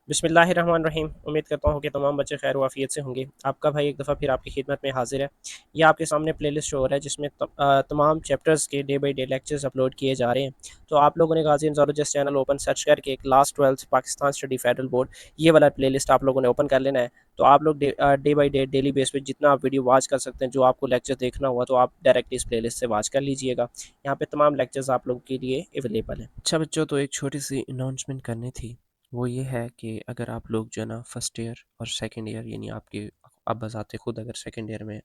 बिस्मिल्लाहिर्रहमानिर्रहीम। उम्मीद करता हूँ कि तमाम बच्चे खैर वाफियत से होंगे। आपका भाई एक दफ़ा फिर आपकी खिदमत में हाजिर है। ये आपके सामने प्लेलिस्ट शो हो रहा है जिसमें तमाम चैप्टर्स के day by day lectures upload किए जा रहे हैं। तो आप लोगों ने गाजी एनज़ारोजस चैनल ओपन सर्च करके class 12 Pakistan study federal board ये वाला प्लेलिस्ट आप लोगों ने ओपन कर लेना है। तो आप लोग day by day daily base पे जितना आप वीडियो वॉच कर सकते हैं, जो आपको लेक्चर देखना हुआ तो आप डायरेक्टली इस प्लेलिस्ट से वॉच कर लीजिएगा। यहाँ पे तमाम लेक्चर्स आप लोगों के लिए अवेलेबल है। अच्छा बच्चों, तो एक छोटी सी अनाउंसमेंट करनी थी। वो ये है कि अगर आप लोग जो है ना फर्स्ट ईयर और सेकंड ईयर, यानी आपके आप बजाते खुद अगर सेकंड ईयर में है,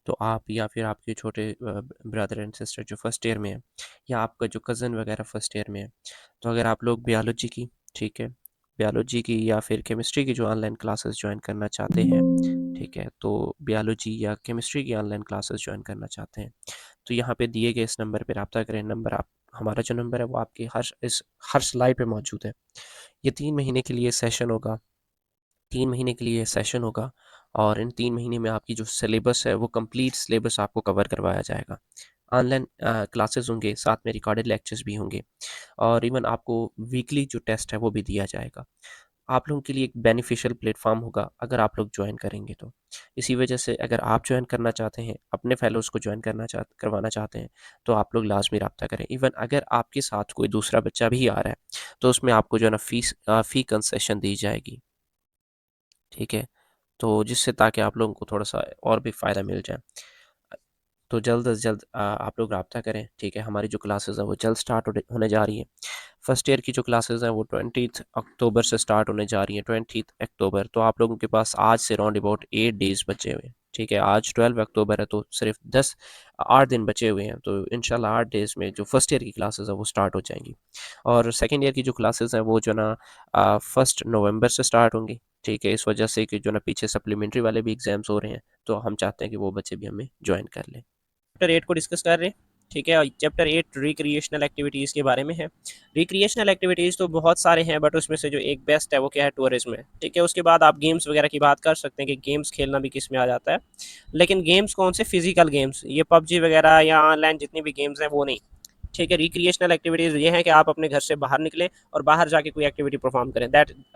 तो आप या फिर आपके छोटे ब्रदर एंड सिस्टर जो फर्स्ट ईयर में है, या आपका जो कज़न वगैरह फर्स्ट ईयर में है, तो अगर आप लोग बायोलॉजी की, ठीक है, बायोलॉजी की या फिर केमिस्ट्री की जो ऑनलाइन क्लासेस ज्वाइन करना चाहते हैं, ठीक है, तो बायोलॉजी या केमिस्ट्री की ऑनलाइन क्लासेस ज्वाइन करना चाहते हैं, तो यहाँ पे दिए गए इस नंबर पर रब्ता करें। नंबर आप हमारा जो नंबर है वो आपके हर स्लाइड पे मौजूद है। ये 3 महीने के लिए सेशन होगा। 3 महीने के लिए सेशन होगा और इन 3 महीने में आपकी जो सिलेबस है वो कंप्लीट सिलेबस आपको कवर करवाया जाएगा। ऑनलाइन क्लासेस होंगे, साथ में रिकॉर्डेड लेक्चर्स भी होंगे और इवन आपको वीकली जो टेस्ट है वो भी दिया जाएगा। आप लोगों के लिए एक बेनिफिशियल प्लेटफॉर्म होगा अगर आप लोग ज्वाइन करेंगे तो। इसी वजह से अगर आप ज्वाइन करना चाहते हैं, अपने फेलोज़ को ज्वाइन करवाना चाहते हैं, तो आप लोग लाजमी रब्ता करें। इवन अगर आपके साथ कोई दूसरा बच्चा भी आ रहा है, तो उसमें आपको जो है ना फ़ी कंसेशन दी जाएगी, ठीक है? तो जिससे ताकि आप लोगों को थोड़ा-सा और भी फ़ायदा मिल जाए। तो जल्द से जल्द आप लोग राब्ता करें, ठीक है? हमारी जो क्लासेस हैं वो जल्द स्टार्ट होने जा रही हैं। फर्स्ट ईयर की जो क्लासेस हैं वो 20th अक्टूबर से स्टार्ट होने जा रही हैं, 20th अक्टूबर। तो आप लोगों के पास आज से राउंड अबाउट 8 डेज़ बचे हुए हैं, ठीक है? आज 12 अक्टूबर है तो सिर्फ 8 दिन बचे हुए हैं। तो इंशाल्लाह 8 डेज़ में जो फर्स्ट ईयर की क्लासेस हैं वो स्टार्ट हो जाएंगी और सेकेंड ईयर की जो क्लासेस हैं वो जो ना 1 नवंबर से स्टार्ट होंगी, ठीक है? इस वजह से कि जो ना पीछे सप्लीमेंट्री वाले भी एग्ज़ाम्स हो रहे हैं, तो हम चाहते हैं कि वो बच्चे भी हमें ज्वाइन कर लें। चैप्टर 8 को डिस्कस कर रहे हैं, ठीक है? और चैप्टर 8 रिक्रिएशनल एक्टिविटीज़ के बारे में है। रिक्रिएशनल एक्टिविटीज़ तो बहुत सारे हैं, बट उसमें से जो एक बेस्ट है वो क्या है, टूरिज्म है, ठीक है? उसके बाद आप गेम्स वगैरह की बात कर सकते हैं कि गेम्स खेलना भी किस में आ जाता है, लेकिन गेम्स कौन से, फिजिकल गेम्स, ये पबजी वगैरह या ऑनलाइन जितनी भी गेम्स हैं वो नहीं, ठीक है? रिक्रिएशनल एक्टिविटीज़ ये है कि आप अपने घर से बाहर निकलें और बाहर जाके कोई एक्टिविटी परफॉर्म करें,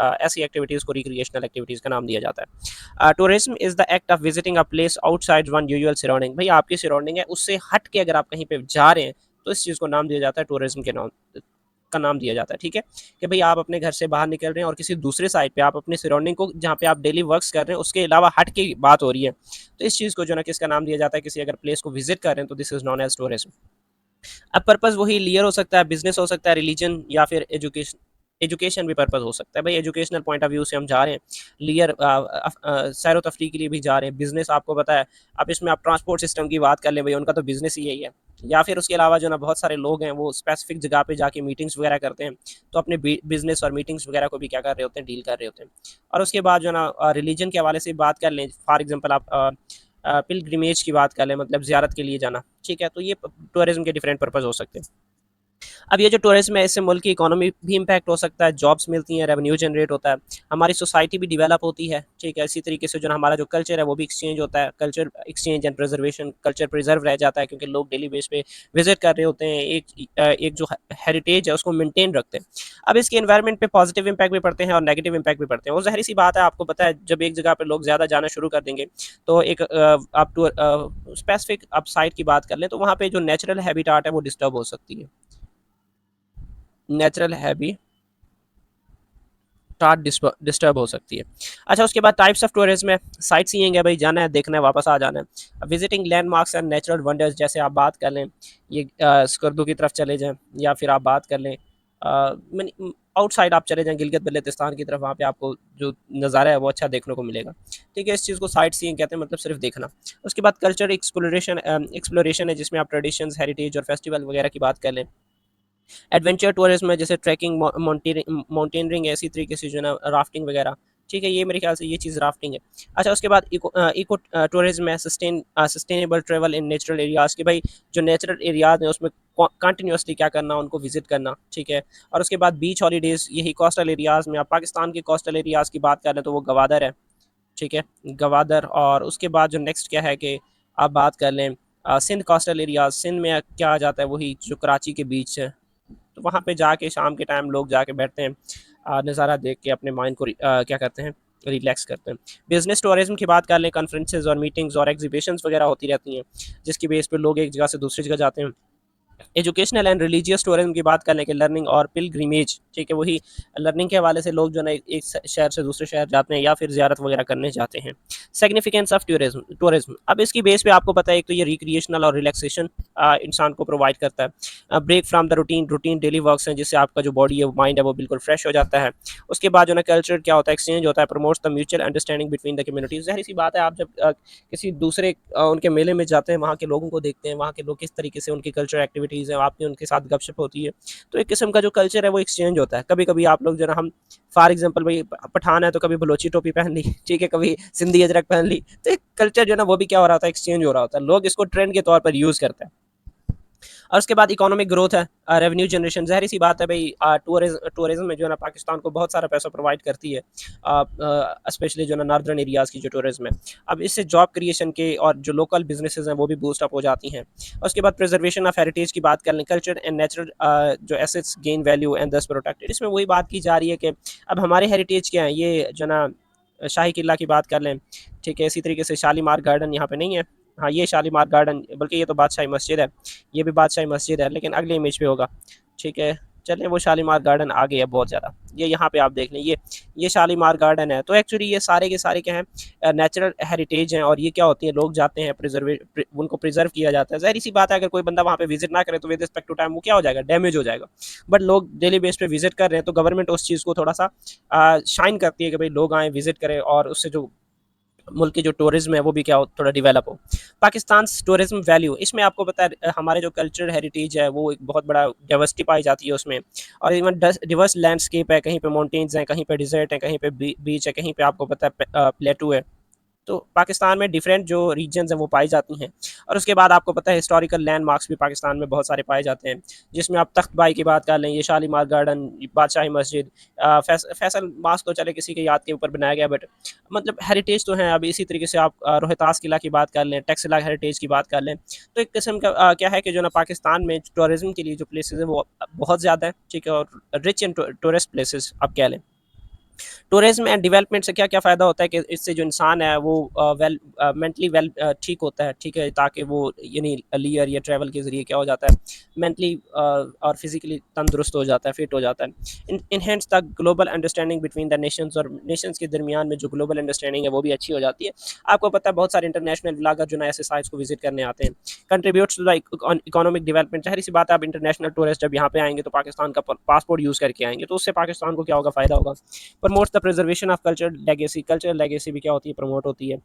ऐसी एक्टिविटीज़ को रिक्रिएशनल एक्टिविटीज़ का नाम दिया जाता है। Tourism is the act of visiting a place outside one usual surrounding. भाई आपकी सराउंडिंग है उससे हट के अगर आप कहीं पे जा रहे हैं, तो इस चीज़ को नाम दिया जाता है टूरिज्म के नाम का नाम दिया जाता है, ठीक है? कि भाई आप अपने घर से बाहर निकल रहे हैं और किसी दूसरे साइड पे आप अपने सराउंडिंग को, जहाँ पे आप डेली वर्क्स कर रहे हैं उसके अलावा हट के बात हो रही है, तो इस चीज़ को जो ना किसका नाम दिया जाता है, किसी अगर प्लेस को विजिट कर रहे हैं तो this is known as tourism. अब पर्पज़ वही लियर हो सकता है, बिजनेस हो सकता है, रिलीजन या फिर एजुकेशन। एजुकेशन भी पर्पज़ हो सकता है। भाई एजुकेशनल पॉइंट ऑफ व्यू से हम जा रहे हैं, लियर सैर तफरी के लिए भी जा रहे हैं, बिजनेस आपको पता है। अब इसमें आप ट्रांसपोर्ट सिस्टम की बात कर लें, भाई उनका तो बिजनेस ही यही है। या फिर उसके अलावा जो ना बहुत सारे लोग हैं वो स्पेसिफिक जगह पे जाके मीटिंग्स वगैरह करते हैं, तो अपने बिजनेस और मीटिंग्स वगैरह को भी क्या कर रहे होते हैं, डील कर रहे होते हैं। और उसके बाद जो ना रिलीजन के हवाले से बात कर लें, फॉर एग्जाम्पल आप पिलग्रिमेज की बात कर लें, मतलब ज़ियारत के लिए जाना, ठीक है? तो ये टूरिज्म के डिफरेंट पर्पज़ हो सकते हैं। अब ये जो टूरिज्म है इससे मुल्क की इकोनॉमी भी इम्पैक्ट हो सकता है, जॉब्स मिलती हैं, रेवेन्यू जनरेट होता है, हमारी सोसाइटी भी डेवलप होती है, ठीक है? इसी तरीके से जो ना हमारा जो कल्चर है वो भी एक्सचेंज होता है, culture exchange and preservation, culture preserve रह जाता है क्योंकि लोग डेली बेस पे विजिट कर रहे होते हैं, एक जो हेरिटेज है उसको मेंटेन रखते हैं। अब इसके एनवायरनमेंट पे पॉजिटिव इम्पैक्ट भी पड़ते हैं और नेगेटिव इम्पैक्ट भी पड़ते हैं। वो ज़ाहिर सी बात है, आपको पता है जब एक जगह पे लोग ज़्यादा जाना शुरू कर देंगे, तो एक आप स्पेसिफिक आप साइट की बात कर लें तो वहाँ पे जो नेचुरल हैबिटाट है वो डिस्टर्ब हो सकती है, नेचुरल हैबिटाट डिस्टर्ब हो सकती है। अच्छा, उसके बाद टाइप्स ऑफ टूरिज्म है, साइट सीइंग है, भाई जाना है, देखना है, वापस आ जाना है। Visiting landmarks and natural wonders, जैसे आप बात कर लें ये स्कर्दू की तरफ चले जाएं, या फिर आप बात कर लें आउटसाइड आप चले जाएं गिलगित बल्तिस्तान की तरफ, वहाँ पे आपको जो नज़ारा है वो अच्छा देखने को मिलेगा, ठीक है? इस चीज़ को साइट सीइंग कहते हैं, मतलब सिर्फ देखना। उसके बाद कल्चर एक्सप्लोरेशन है, जिसमें आप ट्रेडिशंस, हेरिटेज और फेस्टिवल वगैरह की बात कर लें। एडवेंचर टूरिज्म है, जैसे ट्रैकिंग, माउंटेनियरिंग है, इसी तरीके से जो है ना राफ्टिंग वगैरह, ठीक है? ये मेरे ख्याल से ये चीज़ राफ्टिंग है। अच्छा, उसके बाद इको टूरिज्म है, sustainable travel in natural areas, के भाई जो नेचुरल एरियाज हैं उसमें कंटिन्यूसली क्या करना, उनको विजिट करना, ठीक है? और उसके बाद बीच हॉलीडेज़, यही कोस्टल एरियाज़ में, आप पाकिस्तान के कोस्टल एरियाज़ की बात कर लें तो वो गवादर है, ठीक है? गवादर। और उसके बाद जो नेक्स्ट क्या है कि आप बात कर लें सिंध कोस्टल एरियाज़, सिंध में क्या आ जाता है, वही जो कराची के बीच है, तो वहाँ पे जाके शाम के टाइम लोग जाके बैठते हैं, नज़ारा देख के अपने माइंड को क्या करते हैं, रिलैक्स करते हैं। बिजनेस टूरिज्म की बात कर लें, कॉन्फ्रेंसेज और मीटिंग्स और एग्जीबिशंस वगैरह होती रहती हैं, जिसकी बेस पे लोग एक जगह से दूसरी जगह जाते हैं। एजुकेशनल एंड रिलीजियस टूरिज्म की बात करने के लर्निंग और पिलग्रिमेज, ठीक है, वही लर्निंग के हवाले से लोग जो है ना एक शहर से दूसरे शहर जाते हैं या फिर ज़ियारत वगैरह करने जाते हैं। सिग्निफिकेंस ऑफ टूरिज्म टूरिज्म अब इसकी बेस पे आपको पता है, एक तो ये रिक्रिएशनल और रिलैक्सेशन इंसान को प्रोवाइड करता है, break from the routine routine daily works हैं, जिससे आपका जो बॉडी है, माइंड है, वो बिल्कुल फ्रेश हो जाता है। उसके बाद जो है कल्चर क्या होता है, एक्सचेंज होता है, promotes the mutual understanding between the communities. ज़ाहिर सी बात है, आप जब किसी दूसरे उनके मेले में जाते हैं, वहाँ के लोगों को देखते हैं, वहाँ के लोग किस तरीके से उनकी कल्चर एक्टिविटीज़ हैं, आपकी उनके साथ गपशप होती है, तो एक किस्म का जो कल्चर है वो एक्सचेंज होता है। कभी कभी आप लोग जो है हम फॉर एग्जांपल भाई पठान है तो कभी बलोची टोपी पहन ली, ठीक है, कभी सिंधी अजरक पहन ली, तो एक कल्चर जो है ना वो भी क्या हो रहा होता है, एक्सचेंज हो रहा होता है, लोग इसको ट्रेंड के तौर पर यूज़ करते हैं। और उसके बाद इकोनॉमिक ग्रोथ है, रेवेन्यू जनरेशन। ज़ाहिर सी बात है भाई, टूरिज्म में जो है ना पाकिस्तान को बहुत सारा पैसा प्रोवाइड करती है, स्पेशली जो है ना नॉर्दर्न एरियाज़ की जो टूरिज्म है। अब इससे जॉब क्रिएशन के और जो लोकल बिजनेसेस हैं वो भी बूस्ट अप हो जाती हैं। और उसके बाद प्रिजर्वेशन ऑफ हेरिटेज की बात कर लें, कल्चर एंड नेचुरल जो एसेट्स गेन वैल्यू एंड दस प्रोटेक्टेड। इसमें वही बात की जा रही है कि अब हमारे हेरिटेज क्या है, ये जो ना शाही किला की बात कर लें, ठीक है, इसी तरीके से शालीमार गार्डन यहाँ पे नहीं है। हाँ, ये शालीमार गार्डन, बल्कि ये तो बादशाही मस्जिद है, ये भी बादशाही मस्जिद है, लेकिन अगले इमेज पे होगा, ठीक है। चलें, वो शालीमार गार्डन आ गया बहुत ज़्यादा, ये यहाँ पे आप देख लें, ये शालीमार गार्डन है। तो एक्चुअली ये सारे के सारे क्या हैं, नेचुरल हेरिटेज हैं, और ये क्या होती है, लोग जाते हैं, उनको प्रिजर्व किया जाता है। ज़ाहिर सी बात है, अगर कोई बंदा वहाँ पे विजिट ना करे तो विद रिस्पेक्ट टू टाइम वो क्या हो जाएगा, डैमेज हो जाएगा। बट लोग डेली बेस पे विजिट कर रहे हैं, तो गवर्नमेंट उस चीज़ को थोड़ा सा शाइन करती है कि भाई लोग आएँ, विजिट करें, और उससे जो मुल्क की जो टूरिज्म है वो भी क्या हो, थोड़ा डेवलप हो। पाकिस्तान टूरिज्म वैल्यू, इसमें आपको पता है हमारे जो कल्चरल हेरिटेज है वो एक बहुत बड़ा डाइवर्सिटी पाई जाती है उसमें, और इवन डिवर्स लैंडस्केप है, कहीं पे माउंटेन्स हैं, कहीं पे डिजर्ट है, कहीं पे बीच है, कहीं पे आपको पता है प्लेटू है। तो पाकिस्तान में डिफरेंट जो रीजन्स हैं वो पाई जाती हैं। और उसके बाद आपको पता है हिस्टोरिकल लैंडमार्क्स भी पाकिस्तान में बहुत सारे पाए जाते हैं, जिसमें आप तख्तबाई की बात कर लें, ये शालीमार गार्डन, बादशाही मस्जिद, फैसल मास्क तो चले किसी के याद के ऊपर बनाया गया, बट मतलब हेरिटेज तो हैं। अब इसी तरीके से आप रोहतास किला की बात कर लें, टैक्सिला हेरिटेज की बात कर लें, तो एक किस्म का क्या है कि जो ना पाकिस्तान में टूरिज्म के लिए जो प्लेसेस हैं वो बहुत ज़्यादा है, ठीक है, और रिच इन टूरिस्ट प्लेसेस आप कह लें। टूरिज्म एंड डेवलपमेंट से क्या क्या फ़ायदा होता है कि इससे जो इंसान है वो वेल मेंटली वेल ठीक होता है, ठीक है, ताकि वो यानी लियर या ट्रैवल के ज़रिए क्या हो जाता है, मेंटली और फिज़िकली तंदुरुस्त हो जाता है, फिट हो जाता है। Enhance the global understanding between the Nations, और नेशंस के दरमियान में जो ग्लोबल अंडरस्टैंडिंग है वो भी अच्छी हो जाती है। आपको पता है बहुत सारे इंटरनेशनल व्लॉगर जो ना ऐसे साइट्स को विजिट करने आते हैं, contributes to the economic development. ज़ाहिर सी बात है, आप इंटरनेशनल टूरिस्ट जब यहाँ पे आएंगे तो पाकिस्तान का पासपोर्ट यूज़ करके आएंगे, तो उससे पाकिस्तान को क्या होगा, फ़ायदा होगा। Promotes the preservation of cultural legacy भी क्या होती है, प्रमोट होती है।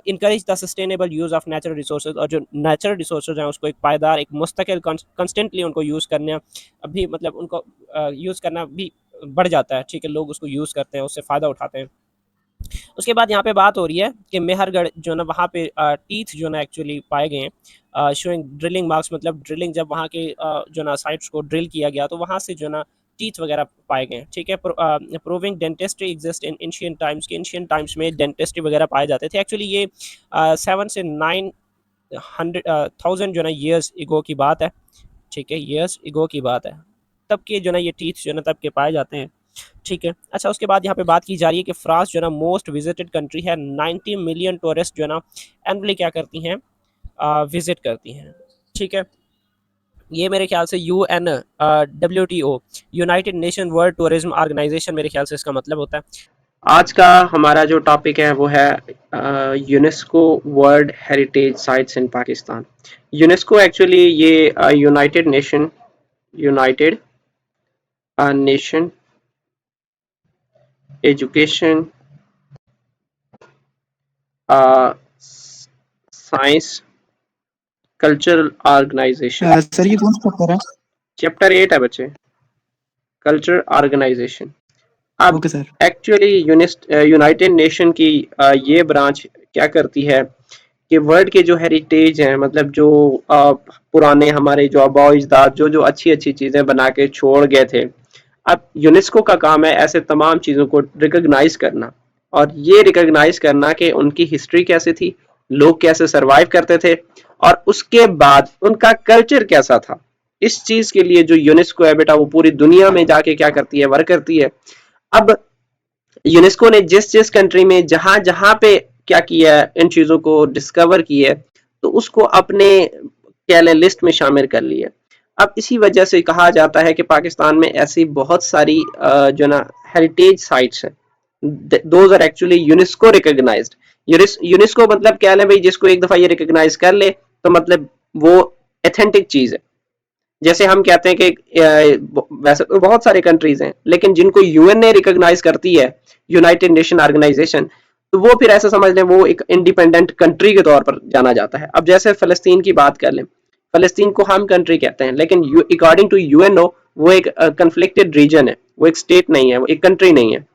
Encourage the sustainable use of natural resources, और जो नेचुरल रिसोर्सेज हैं उसको एक पायदार, एक मुस्तकिल कंस्टेंटली उनको यूज़ करना, अभी मतलब उनको यूज़ करना भी बढ़ जाता है, ठीक है, लोग उसको यूज़ करते हैं, उससे फ़ायदा उठाते हैं। उसके बाद यहाँ पे बात हो रही है कि मेहरगढ़ जो ना वहाँ पे टीथ जो ना एक्चुअली पाए गए हैं, शोइंग ड्रिलिंग मार्क्स, मतलब ड्रिलिंग जब वहाँ के जो ना साइट्स को ड्रिल किया गया तो वहाँ से जो ना टीथ वगैरह पाए गए हैं, ठीक है। Proving dentistry exist in ancient times, के एंशिएंट टाइम्स में डेंटिस्ट्री वगैरह पाए जाते थे। एक्चुअली ये 7 से 9 थाउजेंड जो ना ईयर्स इगो की बात है, ठीक है, ईयर्स इगो की बात है, तब के जो ना ये टीथ जो ना तब के पाए जाते हैं, ठीक है। अच्छा, उसके बाद यहाँ पे बात की जा रही है कि फ्रांस जो है ना मोस्ट विजिटेड कंट्री है, 90 मिलियन टूरिस्ट जो है ना एनुअली क्या करती हैं, विजिट करती हैं, ठीक है। ये मेरे ख्याल से UNWTO, United Nation World Tourism Organization, मेरे ख्याल से इसका मतलब होता है। आज का हमारा जो टॉपिक है वो है UNESCO world heritage sites in Pakistan. UNESCO actually ये united nation education science cultural organisation. Sir ये कौन सा चैप्टर है? चैप्टर 8 है बच्चे, कल्चर ऑर्गेनाइजेशन। अब okay sir. Actually united nation की ये ब्रांच क्या करती है कि वर्ल्ड के जो हेरिटेज हैं, मतलब जो पुराने हमारे जो आबा अजदाद जो जो अच्छी अच्छी चीज़ें बना के छोड़ गए थे, अब यूनेस्को का काम है ऐसे तमाम चीज़ों को रिकॉग्नाइज करना, और ये रिकॉग्नाइज करना कि उनकी हिस्ट्री कैसे थी, लोग कैसे सरवाइव करते थे, और उसके बाद उनका कल्चर कैसा था। इस चीज़ के लिए जो यूनेस्को है बेटा वो पूरी दुनिया में जाके क्या करती है, वर्क करती है। अब यूनेस्को ने जिस जिस कंट्री में जहां जहां पे क्या किया है, इन चीजों को डिस्कवर किया है, तो उसको अपने क्या लिस्ट में शामिल कर लिया। अब इसी वजह से कहा जाता है कि पाकिस्तान में ऐसी बहुत सारी जो ना हेरिटेज साइट्स हैं, those are actually UNESCO recognised. UNESCO मतलब क्या है भाई, जिसको एक दफा ये रिकॉग्नाइज कर ले तो मतलब वो एथेंटिक चीज है। जैसे हम कहते हैं कि वैसे तो बहुत सारे कंट्रीज हैं, लेकिन जिनको यूएन ने रिकॉग्नाइज करती है, यूनाइटेड नेशन ऑर्गेनाइजेशन, तो वो फिर ऐसा समझ लें वो एक इंडिपेंडेंट कंट्री के तौर पर जाना जाता है। अब जैसे फलस्तीन की बात कर लें, फलस्तीन को हम कंट्री कहते हैं, लेकिन अकॉर्डिंग टू यूएनओ वो एक कन्फ्लिक्टेड रीजन है, वो एक स्टेट नहीं है, वो एक कंट्री नहीं है।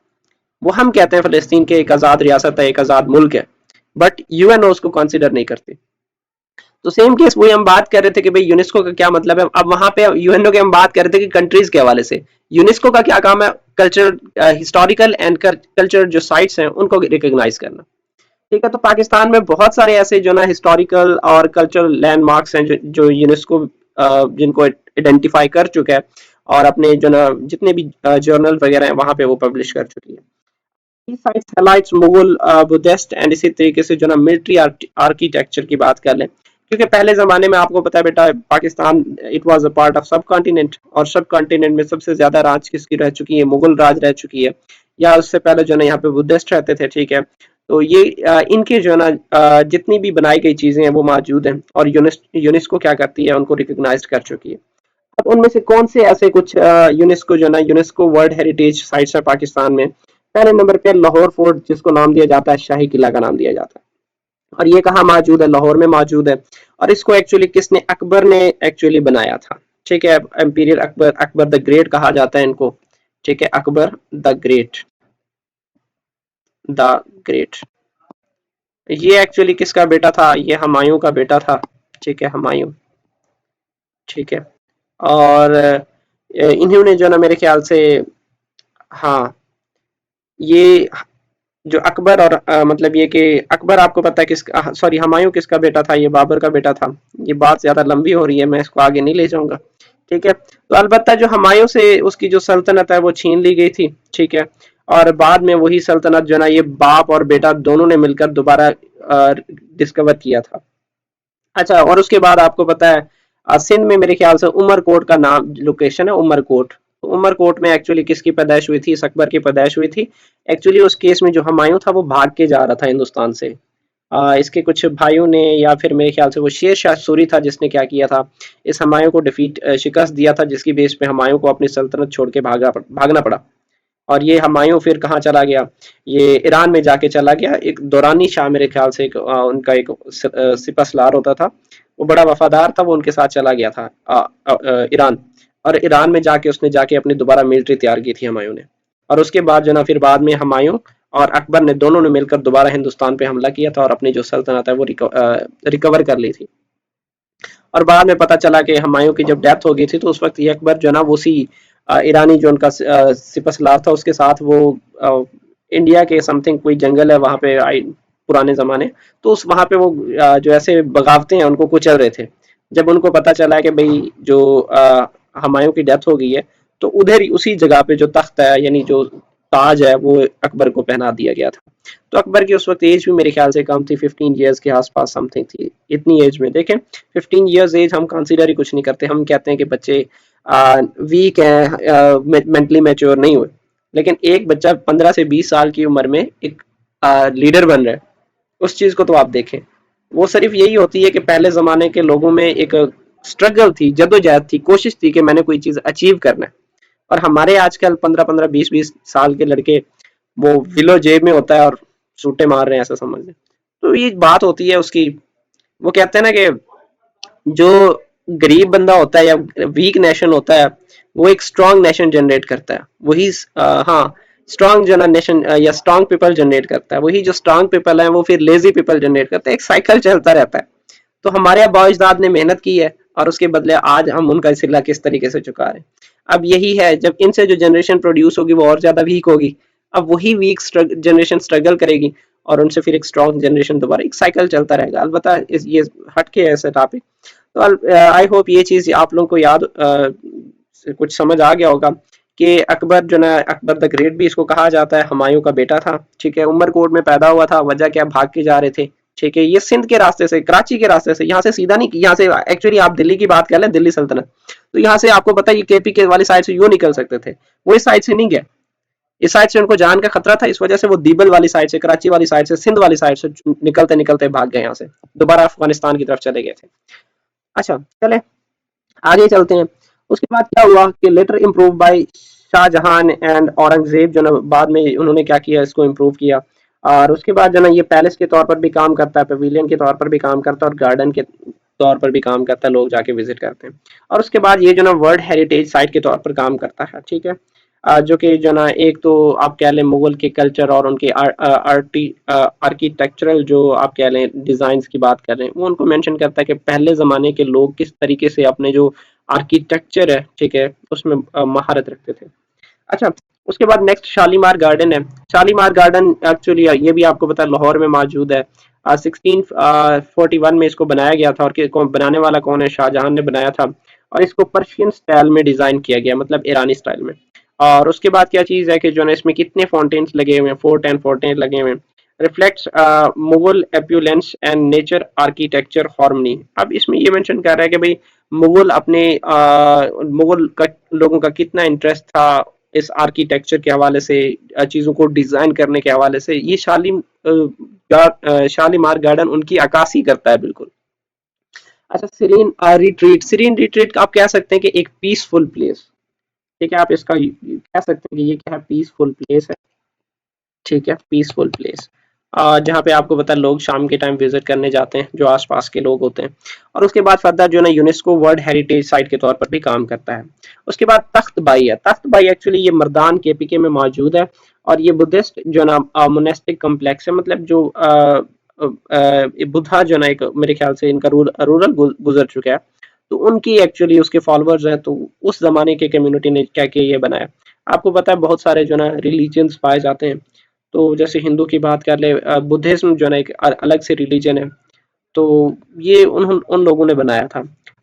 वो हम कहते हैं फलस्तीन के एक आज़ाद रियासत है, एक आज़ाद मुल्क है, बट यूएनओ उसको कंसिडर नहीं करती। तो सेम केस वही हम बात कर रहे थे कि भाई यूनेस्को का क्या मतलब है। अब वहां पे यूएनओ के हम बात कर रहे थे कि कंट्रीज के हवाले से, यूनेस्को का क्या काम है, कल्चर, हिस्टोरिकल एंड कल्चर जो साइट्स हैं उनको रिकॉग्नाइज करना। ठीक है, तो पाकिस्तान में बहुत सारे ऐसे जो ना हिस्टोरिकल और कल्चरल लैंडमार्क्स हैं जो यूनेस्को जिनको आइडेंटिफाई कर चुका है, और अपने जो ना जितने भी जर्नल वगैरह हैं वहां पे वो पब्लिश कर चुकी है। Sites highlights Mughal, Buddhist and इसी तरीके से जो ना मिलिट्री आर्किटेक्चर की बात कर लें, क्योंकि पहले जमाने में आपको पता है बेटा, Pakistan it was a part of सब कॉन्टिनेंट, और सब कॉन्टिनेंट में सबसे ज्यादा राज किसकी रह चुकी है, मुगल राज रह चुकी है, या उससे पहले जो है ना यहाँ पे बुद्धिस्ट रहते थे। ठीक है, तो ये इनके जो है ना जितनी भी बनाई गई चीजें हैं वो मौजूद हैं, और यूनेस्को क्या करती है, उनको रिकॉग्नाइज कर चुकी है। अब उनमें से कौन से ऐसे कुछ यूनेस्को जो है ना यूनेस्को वर्ल्ड हेरिटेज साइट्स है पाकिस्तान में। पहले नंबर पे लाहौर फोर्ट, जिसको नाम दिया जाता है शाही किला का नाम दिया जाता है, और ये कहाँ मौजूद है, लाहौर में मौजूद है। और इसको एक्चुअली किसने, अकबर ने एक्चुअली बनाया था। ठीक है, Amperian Akbar, Akbar the great कहा जाता है इनको। ठीक है, Akbar the great, the great, ये एक्चुअली किसका बेटा था, ये हुमायूं का बेटा था। ठीक है, हुमायूं। ठीक है, और इन्होंने जो ना मेरे ख्याल से, हाँ, ये जो अकबर और मतलब ये कि अकबर आपको पता है किसका, सॉरी हुमायूं किसका बेटा था, ये बाबर का बेटा था। ये बात ज्यादा लंबी हो रही है, मैं इसको आगे नहीं ले जाऊंगा। ठीक है, तो अलबत्ता जो हुमायूं से उसकी जो सल्तनत है वो छीन ली गई थी। ठीक है, और बाद में वही सल्तनत जो है ना ये बाप और बेटा दोनों ने मिलकर दोबारा डिस्कवर किया था। अच्छा, और उसके बाद आपको पता है सिंध में मेरे ख्याल से उमरकोट का नाम लोकेशन है, उमरकोट। तो उमरकोट में एक्चुअली किसकी पैदाइश हुई थी, इस अकबर की पैदाइश हुई थी। एक्चुअली उस केस में जो हुमायूं था वो भाग के जा रहा था हिंदुस्तान से। इसके कुछ भाइयों ने, या फिर मेरे ख्याल से वो शेर शाह सूरी था जिसने क्या किया था, इस हुमायूं को शिकस्त दिया था, जिसकी बेस पे हुमायूं को अपनी सल्तनत छोड़ के भागना पड़ा। और ये हुमायूं फिर कहाँ चला गया, ये ईरान में जाके चला गया। एक दौरानी शाह मेरे ख्याल से उनका एक सिपहसालार होता था, वो बड़ा वफादार था, वो उनके साथ चला गया था ईरान। और ईरान में जाके उसने जाके अपनी दोबारा मिलिट्री तैयार की थी हुमायूं ने। और उसके बाद जो ना फिर बाद में हुमायूं और अकबर ने दोनों ने मिलकर दोबारा हिंदुस्तान पे हमला किया था, और अपनी जो सल्तनत है वो रिकवर कर ली थी। और बाद में पता चला कि हुमायूं की जब डेथ हो गई थी, तो उस वक्त ये अकबर जो ना वो उसी ईरानी जो उनका सिपहसालार था उसके साथ वो इंडिया के समथिंग कोई जंगल है वहां पे आई पुराने जमाने, तो उस वहां पे वो जो ऐसे बगावते हैं उनको कुचल रहे थे। जब उनको पता चला कि भाई जो हुमायूं की डेथ हो गई है, तो उधर ही उसी जगह पे जो तख्त है, यानी जो ताज है, वो अकबर को पहना दिया गया था। तो अकबर की उस वक्त एज भी मेरे ख्याल से कम थी, 15 ईयर्स के आसपास समथिंग थी। इतनी एज में देखें, 15 ईयर्स एज हम कंसीडर ही कुछ नहीं करते, हम कहते हैं कि बच्चे वीक हैं, मेंटली मैच्योर नहीं हुए। लेकिन एक बच्चा 15 से 20 साल की उम्र में एक लीडर बन रहा है, उस चीज को तो आप देखें। वो सिर्फ यही होती है कि पहले जमाने के लोगों में एक स्ट्रगल थी, जद्दोजहद थी, कोशिश थी कि मैंने कोई चीज अचीव करना है। और हमारे आजकल 15-15, 20-20 साल के लड़के, वो विलो जेब में होता है और सूटे मार रहे हैं, ऐसा समझ लें। तो ये बात होती है उसकी, वो कहते हैं ना कि जो गरीब बंदा होता है या वीक नेशन होता है, वो एक स्ट्रांग नेशन जनरेट करता है। वही हाँ, स्ट्रांग जो ना नेशन या स्ट्रांग पीपल जनरेट करता है। वही जो स्ट्रांग पीपल है वो फिर लेजी पीपल जनरेट करते हैं। एक साइकिल चलता रहता है। तो हमारे अब्बा अजदाद ने मेहनत की है, और उसके बदले आज हम उनका सिला किस तरीके से चुका रहे हैं। अब यही है, जब इनसे जो जनरेशन प्रोड्यूस होगी वो और ज्यादा वीक होगी। अब वही वीक जनरेशन स्ट्रगल करेगी, और उनसे फिर एक स्ट्रॉन्ग जनरेशन दोबारा, एक साइकिल चलता रहेगा। अलबत्ता ये हटके है ऐसे टॉपिक। तो आई होप ये चीज आप लोगों को याद कुछ समझ आ गया होगा कि अकबर जो ना, अकबर द ग्रेट भी इसको कहा जाता है, हुमायूं का बेटा था, ठीक है, उमरकोट में पैदा हुआ था, वजह क्या, भाग के जा रहे थे, ठीक है, ये सिंध के रास्ते से, कराची के रास्ते से, यहाँ से सीधा नहीं, यहाँ से एक्चुअली आप दिल्ली की बात कर लें, दिल्ली सल्तनत, तो यहाँ से आपको पता है ये केपी के वाली साइड से यूं निकल सकते थे, वो इस साइड से नहीं गए, इस साइड से उनको जान का खतरा था, इस वजह से वो दीबल वाली साइड से, कराची वाली साइड से, सिंध वाली साइड से निकलते निकलते भाग गए यहाँ से, दोबारा अफगानिस्तान की तरफ चले गए थे। अच्छा चले आगे चलते हैं। उसके बाद क्या हुआ कि later improve by Shah Jahan and Aurangzeb, जो ना बाद में उन्होंने क्या किया, इसको इम्प्रूव किया, और उसके बाद जो ना ये पैलेस के तौर पर भी काम करता है, पवेलियन के तौर पर भी काम करता है, और गार्डन के तौर पर भी काम करता है, लोग जाके विजिट करते हैं, और उसके बाद ये जो ना वर्ल्ड हेरिटेज साइट के तौर पर काम करता है, ठीक है। जो कि जो ना एक तो आप कह लें मुगल के कल्चर और उनके आर्किटेक्चरल जो आप कह लें डिजाइन की बात कर रहे हैं, वो उनको मेंशन करता है कि पहले जमाने के लोग किस तरीके से अपने जो आर्किटेक्चर है, ठीक है, उसमें महारत रखते थे। अच्छा उसके बाद नेक्स्ट शालीमार गार्डन है। शालीमार गार्डन एक्चुअली ये भी आपको पता है लाहौर में मौजूद है। 1641 में इसको बनाया गया था, और बनाने वाला कौन है, शाहजहां ने बनाया था, और इसको पर्शियन स्टाइल में डिजाइन किया गया, मतलब ईरानी स्टाइल में। और उसके बाद क्या चीज है कि जो है इसमें कितने फाउंटेन्स लगे हुए हैं, 410 फाउंटेन लगे हुए हैं, reflects Mughal opulence and nature architecture harmony. अब इसमें ये मेंशन कर रहा है कि भाई मुगल अपने मुगल का लोगों का कितना इंटरेस्ट था इस आर्किटेक्चर के हवाले से, चीजों को डिजाइन करने के हवाले से, ये शालीमार गार्डन उनकी अक्कासी करता है बिल्कुल। अच्छा सीरीन रिट्रीट, सीरीन रिट्रीट आप कह सकते हैं कि एक पीसफुल प्लेस, ठीक है, आप इसका कह सकते हैं कि ये क्या है, पीसफुल प्लेस है, ठीक है, पीसफुल प्लेस, जहाँ पे आपको पता है लोग शाम के टाइम विजिट करने जाते हैं, जो आसपास के लोग होते हैं। और उसके बाद फर्दर जो है ना यूनेस्को वर्ल्ड हेरिटेज साइट के तौर पर भी काम करता है। उसके बाद तख्त बाई है। तख्त बाई एक्चुअली ये मर्दान केपीके में मौजूद है, और ये बुद्धिस्ट जो ना मोनेस्टिक कम्प्लेक्स है, मतलब जो बुद्धा जो ना एक मेरे ख्याल से इनका रूरल गुजर चुका है, तो उनकी एक्चुअली उसके फॉलोअर्स हैं, तो उस जमाने के कम्युनिटी ने क्या किया, ये बनाया। आपको पता है बहुत सारे जो ना रिलीजन्स पाए जाते हैं, तो जैसे हिंदू की बात कर ले, बुद्धिज्म जो है ना एक अलग से रिलीजन है, तो ये उन लोगों ने बनाया था।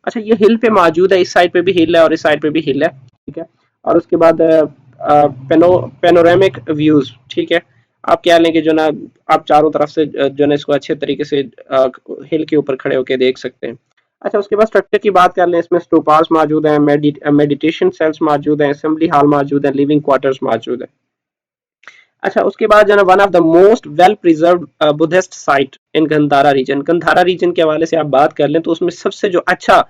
अच्छा ये हिल पे मौजूद है, इस साइड पे भी हिल है और इस साइड पे भी हिल है, ठीक है। और उसके बाद पेनोरामिक व्यूज, ठीक है, आप क्या लेंगे जो ना, आप चारों तरफ से जो ना इसको अच्छे तरीके से हिल के ऊपर खड़े होकर देख सकते हैं। अच्छा उसके बाद स्ट्रक्चर की बात कर लें, इसमें स्टूपास मौजूद हैं, मेडिटेशन सेल्स मौजूद हैं, असेंबली हॉल मौजूद है, लिविंग क्वार्टर्स मौजूद है। अच्छा उसके बाद जो है one of the most well preserved Buddhist site in Gandhara region, Gandhara region के हवाले से आप बात कर लें तो उसमें सबसे जो अच्छा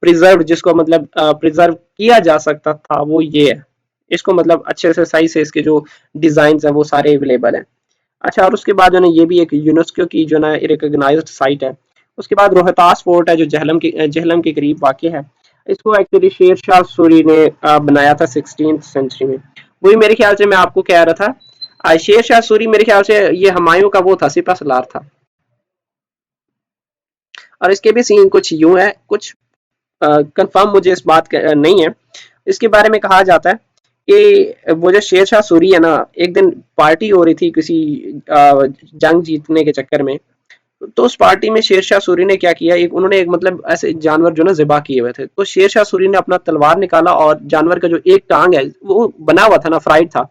प्रिजर्व, जिसको मतलब प्रिजर्व किया जा सकता था, वो ये है, इसको मतलब अच्छे से सही से इसके जो डिजाइन है वो सारे अवेलेबल हैं। अच्छा और उसके बाद जो है ये भी एक यूनेस्को की जो ना रिकॉग्नाइज्ड साइट है। उसके बाद रोहतास फोर्ट है जो जहलम के करीब वाक़ है। इसको एक्चुअली शेर शाह सूरी ने बनाया था 16th सेंचुरी में। वही मेरे ख्याल से मैं आपको कह रहा था, शेर शाह सूरी मेरे ख्याल से ये हुमायूं का वो था, सिपह सलार था। और इसके भी सीन कुछ यूं है, कुछ कंफर्म मुझे इस बात का नहीं है। इसके बारे में कहा जाता है कि वो जो शेर शाह सूरी है ना, एक दिन पार्टी हो रही थी किसी जंग जीतने के चक्कर में, तो उस पार्टी में शेर शाह सूरी ने क्या किया, एक उन्होंने एक मतलब ऐसे जानवर जो ना ज़िबा किए हुए थे, तो शेर शाह सूरी ने अपना तलवार निकाला और जानवर का जो एक टांग है वो बना हुआ था ना, फ्राइड था,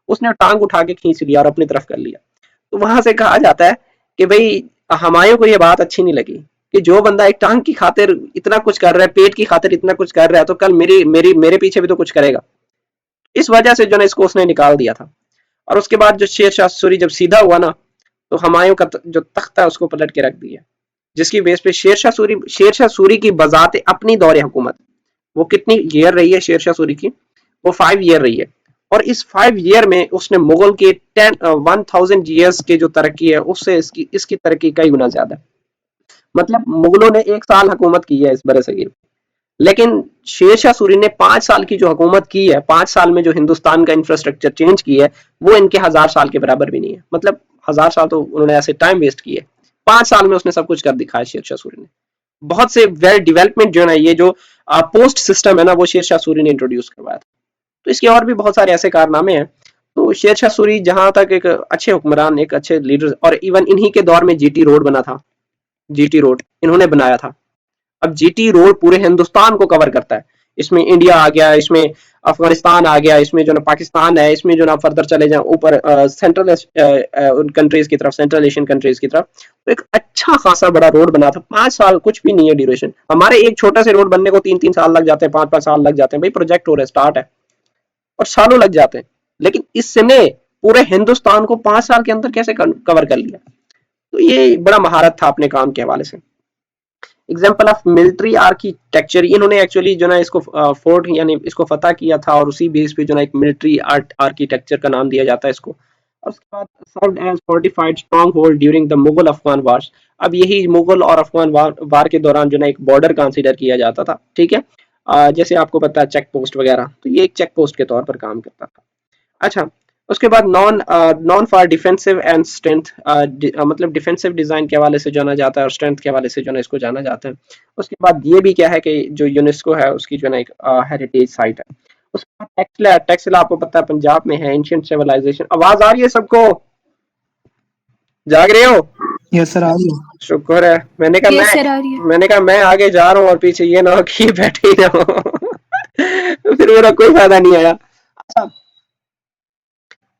उसने टांग उठा के खींच लिया और अपनी तरफ कर लिया। तो वहां से कहा जाता है कि भाई हमायूं को ये बात अच्छी नहीं लगी कि जो बंदा एक टांग की खातिर इतना कुछ कर रहा है, पेट की खातिर इतना कुछ कर रहा है, तो कल मेरी मेरी मेरे पीछे भी तो कुछ करेगा। इस वजह से जो ना इसको उसने निकाल दिया था। और उसके बाद जो शेर शाह सूरी जब सीधा हुआ ना, तो हुमायूं का जो तख्त है उसको पलट के रख दिया, जिसकी बेस पे शेर शाह सूरी की बजाते अपनी दौरे हुकूमत, वो कितनी ईयर रही है शेर शाह सूरी की, वो 5 ईयर रही है। और इस 5 ईयर में उसने मुगल के 1000 की जो तरक्की है उससे इसकी तरक्की कई गुना ज्यादा। मतलब मुगलों ने 1 साल हुकूमत की है इस बरे सगीर, लेकिन शेर शाह सूरी ने 5 साल की जो हुकूमत की है, 5 साल में जो हिंदुस्तान का इंफ्रास्ट्रक्चर चेंज की है, वो इनके 1000 साल के बराबर भी नहीं है। मतलब 1000 साल तो उन्होंने ऐसे टाइम वेस्ट किए, 5 साल में उसने सब कुछ कर दिखाया शेर शाह सूरी ने। बहुत से वेल डेवलपमेंट जो है ना, ये जो पोस्ट सिस्टम है ना, वो शेर शाह सूरी ने इंट्रोड्यूस करवाया था। तो इसके और भी बहुत सारे ऐसे कारनामे हैं। तो शेर शाह सूरी जहां तक एक अच्छे हुक्मरान, एक अच्छे लीडर, और इवन इन्हीं के दौर में जीटी रोड बना था, जीटी रोड इन्होंने बनाया था। अब जीटी रोड पूरे हिंदुस्तान को कवर करता है, इसमें इंडिया आ गया, इसमें अफगानिस्तान आ गया, इसमें जो ना पाकिस्तान है, इसमें जो ना फर्दर चले जाए ऊपर सेंट्रल कंट्रीज की तरफ, सेंट्रल एशियन कंट्रीज की तरफ, तो एक अच्छा खासा बड़ा रोड बना था। 5 साल कुछ भी नहीं है ड्यूरेशन, हमारे एक छोटा से रोड बनने को 3-3 साल लग जाते हैं, 5-5 साल लग जाते हैं भाई, प्रोजेक्ट हो रहा है, स्टार्ट है, और सालों लग जाते हैं। लेकिन इसने पूरे हिंदुस्तान को 5 साल के अंदर कैसे कवर कर लिया, तो ये बड़ा महारत था अपने काम के हवाले से। एग्जाम्पल ऑफ मिलिट्री आर्किटेक्चर, इन्होंने एक्चुअली जो ना इसको फोर्ट यानी इसको फतह किया था, और उसी बेस पे जो ना एक मिलिट्री आर्किटेक्चर का नाम दिया जाता है इसको। और उसके बाद served as fortified strong hold during the Mughal Afghan wars. अब यही मुगल और अफगान वार के दौरान जो ना एक बॉर्डर कंसीडर किया जाता था, ठीक है। जैसे आपको पता है चेक पोस्ट वगैरह, तो ये एक चेक पोस्ट के तौर पर काम करता था। अच्छा, उसके बाद non for defensive and strength, मतलब डिफेंसिव डिजाइन के हवाले से जाना जाता है, और स्ट्रेंथ के हवाले से जो है इसको जाना जाता है। उसके बाद ये भी क्या है कि जो यूनेस्को है उसकी जो है एक हेरिटेज साइट है। उसके बाद टेक्सला, टेक्सला आपको पता है पंजाब में है, एंशियंट सिविलाइजेशन। आवाज आ रही है सबको, जाग रहे हो? यस सर, आ रही है। शुक्र है। यस सर, आ रही है। मैंने कहा मैं आगे जा रहा हूँ और पीछे ये ना हो कि बैठे ही ना हो फिर मेरा कोई फायदा नहीं आया। अच्छा,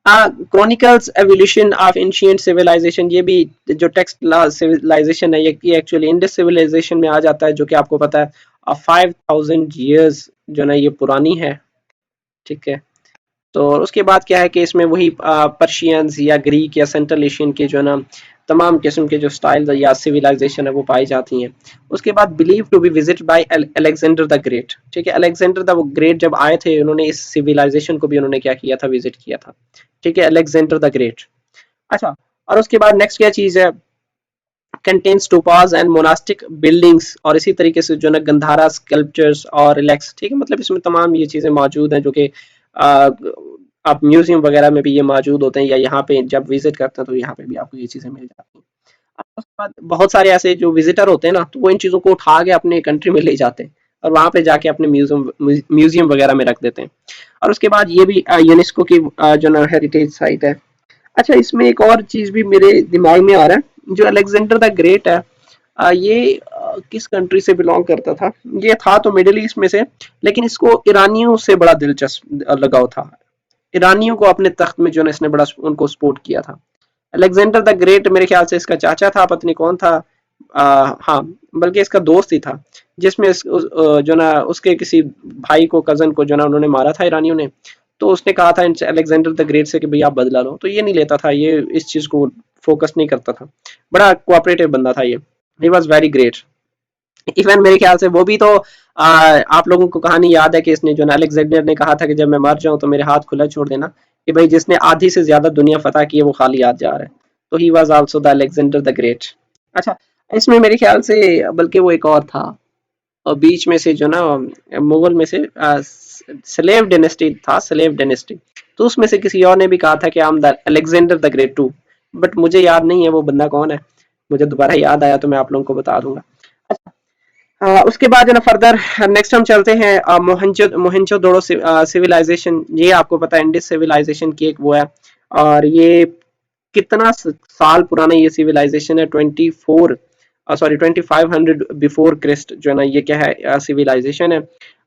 chronicles evolution of ancient civilisation, ये भी जो टेक्स्ट सिविलाइजेशन है, ये एक्चुअली इंडस सिविलाइजेशन में आ जाता है, जो कि आपको पता है 5000 ईयर्स जो ना ये पुरानी है, ठीक है। तो उसके बाद क्या है कि इसमें वही पर्शियंस या ग्रीक या सेंट्रल एशियन के जो ना तमाम किस्म के जो स्टाइल या सिविलाइजेशन है वो पाई जाती हैं। उसके बाद believe to be visit by Alexander the Great, ठीक है। अलेक्जेंडर द ग्रेट जब आए थे, उन्होंने इस सिविलाइजेशन को भी उन्होंने क्या किया था, विजिट किया था, ठीक है, अलेक्जेंडर द ग्रेट। अच्छा, और उसके बाद नेक्स्ट क्या चीज है, contain stupas and monastic buildings, और इसी तरीके से जो ना गंधारा स्कल्पचर्स और रिलैक्स, ठीक है, मतलब इसमें तमाम ये चीजें मौजूद हैं जो कि आप म्यूजियम वगैरह में भी ये मौजूद होते हैं, या यहाँ पे जब विजिट करते हैं तो यहाँ पे भी आपको ये चीजें मिल जाती हैं। उसके बाद बहुत सारे ऐसे जो विजिटर होते हैं ना, तो वो इन चीजों को उठा के अपने कंट्री में ले जाते हैं, और वहां पे जाके अपने म्यूजियम वगैरह में रख देते हैं। और उसके बाद ये भी यूनेस्को की जो ना हेरिटेज साइट है। अच्छा, इसमें एक और चीज भी मेरे दिमाग में आ रहा है, जो अलेक्जेंडर द ग्रेट है, ये किस कंट्री से बिलोंग करता था, ये था तो मिडिल ईस्ट में से, लेकिन इसको ईरानियों से बड़ा दिलचस्प लगाव था। ईरानियों को अपने तख्त में जो है इसने बड़ा उनको सपोर्ट किया था। अलेक्जेंडर द ग्रेट मेरे ख्याल से इसका चाचा था, पत्नी कौन था, हाँ, बल्कि इसका दोस्त ही था, जिसमें जो ना उसके किसी भाई को, कजन को जो ना उन्होंने मारा था ईरानियों ने। तो उसने कहा था अलेक्जेंडर द ग्रेट से कि भाई आप बदला लो, तो ये नहीं लेता था, ये इस चीज को फोकस नहीं करता था, बड़ा कोऑपरेटिव बंदा था ये, he was very great. Even मेरे ख्याल से वो भी तो आप लोगों को कहानी याद है कि इसने जो ना अलेक्जेंडर ने कहा था कि जब मैं मर जाऊं तो मेरे हाथ खुला छोड़ देना, कि भाई जिसने आधी से ज्यादा दुनिया फतह की है वो खाली हाथ जा रहा है। तो he was also the Alexander the great. अच्छा, इसमें मेरे ख्याल से बल्कि वो एक और था, और बीच में से जो ना मुगल में से स्लेव डायनेस्टी था, स्लेव डायनेस्टी, तो उसमें से किसी और ने भी कहा था कि I am the Alexander the Great too, but मुझे याद नहीं है वो बंदा कौन है, मुझे दोबारा याद आया तो मैं आप लोगों को बता दूंगा। अच्छा, उसके बाद जो ना फर्दर नेक्स्ट हम चलते हैं मोहनजोदड़ो सिविलाइजेशन। ये आपको पता है इंडस सिविलाइजेशन की एक वो है, और ये कितना साल पुराना ये सिविलाइजेशन है, 2500 बिफोर क्रिस्ट जो है ना ये क्या है, सिविलाइजेशन है।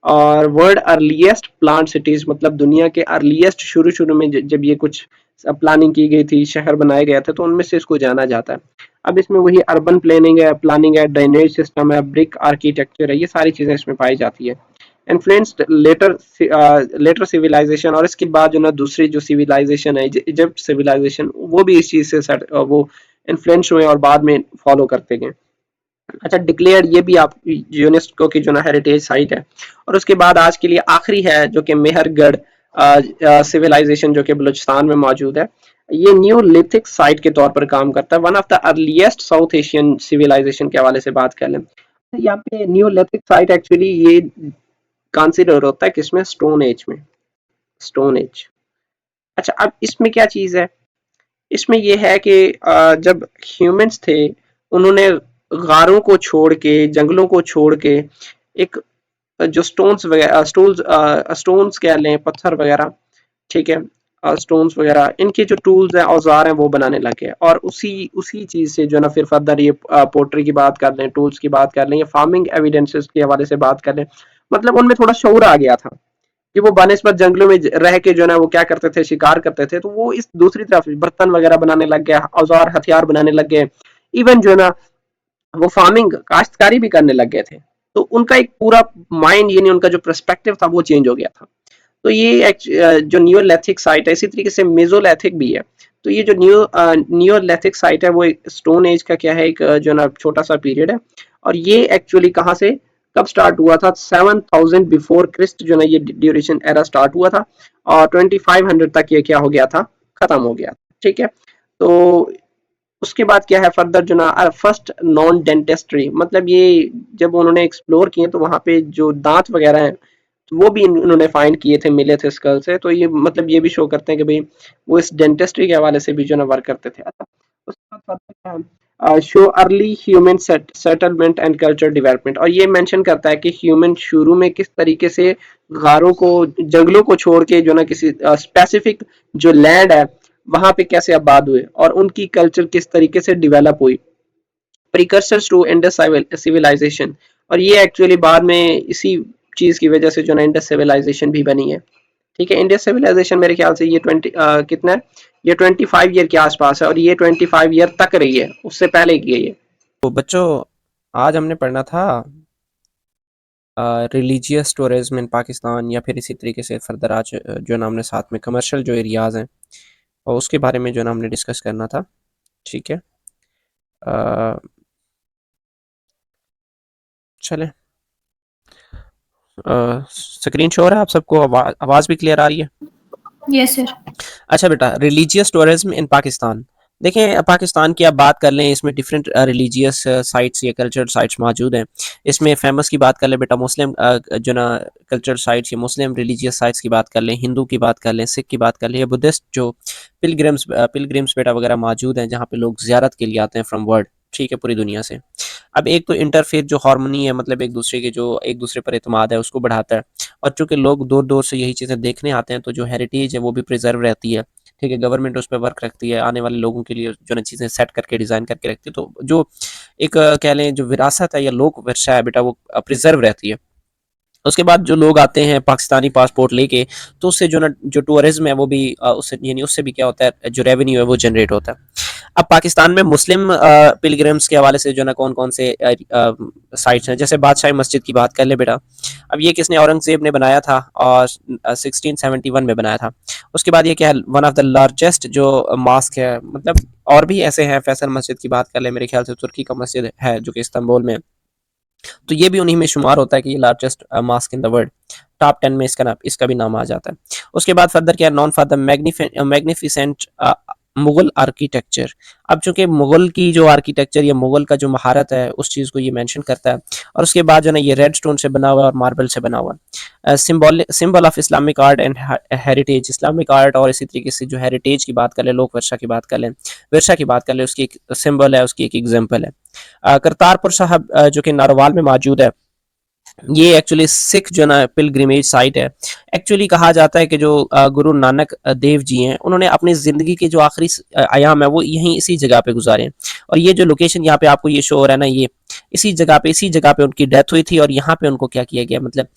और वर्ल्ड अर्लीस्ट प्लांट सिटीज, मतलब दुनिया के अर्लीस्ट शुरू शुरू में जब ये कुछ प्लानिंग की गई थी, शहर बनाए गए थे, तो उनमें से इसको जाना जाता है। अब इसमें वही अर्बन प्लानिंग है, ड्रेनेज सिस्टम है, ब्रिक आर्किटेक्चर है, ये सारी चीजें इसमें पाई जाती है। इन्फ्लुएंस्ड लेटर सिविलाइजेशन, और इसके बाद जो ना दूसरी जो सिविलाइजेशन है इजिप्ट सिविलाइजेशन, वो भी इस चीज से वो इन्फ्लुएंस हुए और बाद में फॉलो करते गए। अच्छा, डिक्लेयर, ये भी आप यूनेस्को की जो ना हेरिटेज साइट है। और उसके बाद आज के लिए आखिरी है जो कि मेहरगढ़ सिविलाइजेशन, जो कि बलूचिस्तान में मौजूद है। ये न्यूलिथिक साइट के तौर पर काम करता है, one of the earliest South Asian civilisation के हवाले से बात कर लें। यहाँ पे न्यूलिथिक साइट एक्चुअली ये कंसिडर होता है किसमें, स्टोन एज में, स्टोन एज। अच्छा, अब इसमें क्या चीज है, इसमें यह है कि जब ह्यूमंस थे, उन्होंने गारों को छोड़ के, जंगलों को छोड़ के, एक जो स्टोन्स वगैरह, स्टोन्स कह लें, पत्थर वगैरह, ठीक है, स्टोन्स वगैरह, इनके जो टूल्स हैं, औजार हैं, वो बनाने लगे। और उसी उसी चीज से जो ना फिर फर्दर ये पोट्री की बात कर लें, टूल्स की बात कर लें, या फार्मिंग एविडेंसेस के हवाले से बात कर लें, मतलब उनमें थोड़ा शऊर आ गया था कि वो बनस्पत जंगलों में रह के जो है ना वो क्या करते थे, शिकार करते थे, तो वो इस दूसरी तरफ बर्तन वगैरह बनाने लग गए, औजार हथियार बनाने लग गए, इवन जो है ना वो फार्मिंग काश्तकारी भी करने लग गए थे। तो उनका एक पूरा माइंड यानी उनका जो पर्सपेक्टिव था वो चेंज हो गया था। तो ये जो नियोलिथिक साइट है, इसी तरीके से मेसोलिथिक भी है। तो ये जो नियोलिथिक साइट है वो एक स्टोन एज का क्या है, एक जो ना छोटा सा पीरियड है। और ये एक्चुअली कहाँ से कब स्टार्ट हुआ था, 7000 बिफोर क्रिस्ट जो ना ये ड्यूरेशन एरा स्टार्ट हुआ था, और 2500 तक ये क्या हो गया था, खत्म हो गया। ठीक है। तो उसके बाद क्या है फर्दर जो ना फर्स्ट नॉन डेंटिस्ट्री, मतलब ये जब उन्होंने एक्सप्लोर किए तो वहां पे जो दांत वगैरह हैं तो वो भी उन्होंने फाइंड किए थे, मिले थे स्कल से। तो ये मतलब ये भी शो करते हैं कि भाई वो इस डेंटिस्ट्री के हवाले से भी जो ना वर्क करते थे। अच्छा, उसके बाद further क्या है, show early human settlement and culture development, और ये मेंशन करता है कि ह्यूमन शुरू में किस तरीके से गारों को, जंगलों को छोड़ के जो ना किसी स्पेसिफिक जो लैंड है वहां पे कैसे आबाद हुए, और उनकी कल्चर किस तरीके से डेवलप हुई, प्रिकर्सर्स टू इंडस सिविलाइजेशन। और ये एक्चुअली बाद में इसी चीज की वजह से जो ना इंडस सिविलाइजेशन भी बनी है। ठीक है। इंडस सिविलाइजेशन मेरे ख्याल से ये कितना है, ये 25 ईयर के आसपास है, और ये 25 ईयर तक रही है, उससे पहले की है ये। तो बच्चों, आज हमने पढ़ना था रिलीजियस टूरिज्म इन पाकिस्तान, या फिर इसी तरीके से फर्दर आज जो है ना हमने साथ में कमर्शियल जो एरियाज़ हैं और उसके बारे में जो है ना हमने डिस्कस करना था। ठीक है। अ, चलें, स्क्रीन शो हो रहा है आप सबको, आवाज़ भी क्लियर आ रही है? Yes sir. अच्छा बेटा, रिलीजियस टूरिज्म इन पाकिस्तान। देखें, पाकिस्तान की आप बात कर लें, इसमें डिफरेंट रिलीजियस साइट्स या कल्चरल साइट्स मौजूद हैं। इसमें फेमस की बात कर लें बेटा, मुस्लिम जो ना कल्चरल साइट्स या मुस्लिम रिलीजियस साइट्स की बात कर लें, हिंदू की बात कर लें, सिख की बात कर लें, या बुद्धिस्ट जो पिलग्रिम्स बेटा वगैरह मौजूद हैं, जहाँ पे लोग ज़ियारत के लिए आते हैं फ्रॉम वर्ल्ड। ठीक है, पूरी दुनिया से। अब एक तो इंटरफेथ जो हार्मनी है, मतलब एक दूसरे के जो एक दूसरे पर एतमाद है उसको बढ़ाता है, और चूंकि लोग दूर दूर से यही चीज़ें देखने आते हैं तो जो हेरिटेज है वो भी प्रिजर्व रहती है। ठीक है, गवर्नमेंट उस पर वर्क रखती है, आने वाले लोगों के लिए जो ना चीज़ें सेट करके डिज़ाइन करके रखती है, तो जो एक कह लें जो विरासत है या लोक विरसा है बेटा, वो प्रिजर्व रहती है। उसके बाद जो लोग आते हैं पाकिस्तानी पासपोर्ट लेके, तो उससे जो ना जो टूरिज्म है वो भी उससे यानी उससे भी क्या होता है, जो रेवेन्यू है वो जनरेट होता है। अब पाकिस्तान में मुस्लिम पिलग्रिम्स के हवाले से जो ना कौन कौन से साइट्स हैं, जैसे बादशाही मस्जिद की बात कर ले बेटा। अब ये किसने, औरंगजेब ने बनाया था, और 1671 में बनाया था। उसके बाद ये क्या है, वन ऑफ द लार्जेस्ट जो मॉस्क है, मतलब और भी ऐसे हैं, फैसल मस्जिद की बात कर ले, मेरे ख्याल से तुर्की का मस्जिद है जो कि इस्तांबुल में, तो ये भी उन्हीं में शुमार होता है कि ये largest mask in the world, top 10 में इसका भी नाम आ जाता है। उसके बाद फर्दर क्या, non for the magnificent Mughal architecture. अब चूंकि मुगल की जो आर्किटेक्चर या मुगल का जो महारत है उस चीज़ को ये मेंशन करता है। और उसके बाद जो है ना ये रेड स्टोन से बना हुआ है और मार्बल से बना हुआ है, symbol of Islamic art and heritage. Islamic art और इसी तरीके से जो हेरिटेज की बात कर ले, लोक वर्षा की बात कर लें, विरसा की बात कर ले, उसकी एक सिंबल है, उसकी एक एग्जाम्पल है। करतारपुर साहब जो कि नारोवाल में मौजूद है, ये एक्चुअली सिख जो ना पिलग्रिमेज साइट है। एक्चुअली कहा जाता है कि जो गुरु नानक देव जी हैं, उन्होंने अपनी ज़िंदगी के जो आखिरी अयाम है वो यहीं इसी जगह पे गुजारे हैं। और ये जो लोकेशन यहाँ पे आपको ये शो हो रहा है ना, ये इसी जगह पे उनकी डेथ हुई थी, और यहाँ पे उनको क्या किया गया, मतलब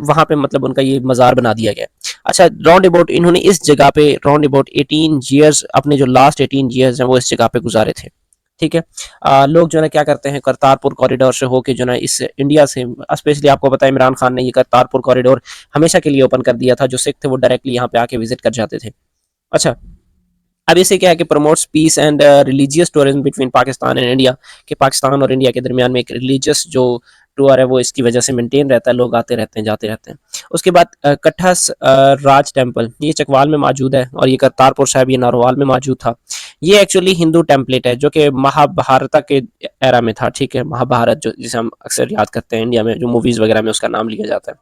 वहाँ पे मतलब उनका ये मज़ार बना दिया गया। अच्छा, राउंड अबाउट इन्होंने इस जगह पे राउंड अबाउट 18 ईयर्स, अपने जो लास्ट 18 ईयर्स हैं वो इस जगह पे गुजारे थे। ठीक है। लोग जो है क्या करते हैं, करतारपुर कॉरिडोर से होके जो ना इस इंडिया से, स्पेशली आपको पता है इमरान खान ने ये करतारपुर कॉरिडोर हमेशा के लिए ओपन कर दिया था, जो सिख थे वो डायरेक्टली यहाँ पे आके विजिट कर जाते थे। अच्छा, अब इसे क्या है कि promotes peace and religious tourism between Pakistan and India, कि पाकिस्तान और इंडिया के दरमियान में एक रिलीजियस जो टूर है वो इसकी वजह से मेंटेन रहता है, लोग आते रहते हैं जाते रहते हैं। उसके बाद कट्ठस राज टेम्पल, ये चकवाल में मौजूद है, और ये करतारपुर साहिब ये नारोवाल में मौजूद था। ये एक्चुअली हिंदू टेम्पलेट है जो कि महाभारत के एरा में था। ठीक है, महाभारत जो जिसे हम अक्सर याद करते हैं इंडिया में, जो मूवीज़ वगैरह में उसका नाम लिया जाता है,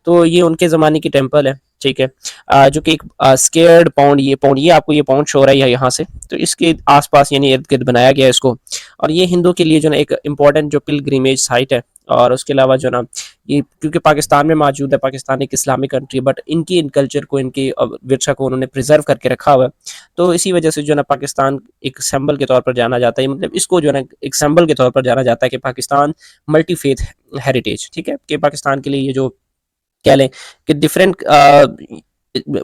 तो ये उनके ज़माने की टेम्पल है। ठीक है। जो कि एक स्केयर्ड पाउंड ये आपको ये पाउंड शो हो रहा है यहाँ से, तो इसके आसपास यानी इर्द गिर्द बनाया गया है इसको। और ये हिंदू के लिए जो ना एक इम्पॉर्टेंट जो पिलग्रिमेज साइट है, और उसके अलावा जो ना ये क्योंकि पाकिस्तान में मौजूद है, पाकिस्तान एक इस्लामिक कंट्री, बट इनकी इन कल्चर को, इनकी विरसा को उन्होंने प्रिजर्व करके रखा हुआ है। तो इसी वजह से जो ना पाकिस्तान एक सिंबल के तौर पर जाना जाता है, मतलब इसको जो है ना एक सिंबल के तौर पर जाना जाता है कि पाकिस्तान मल्टी फेथ हेरिटेज, ठीक है, कि पाकिस्तान के लिए ये जो कह लें कि डिफरेंट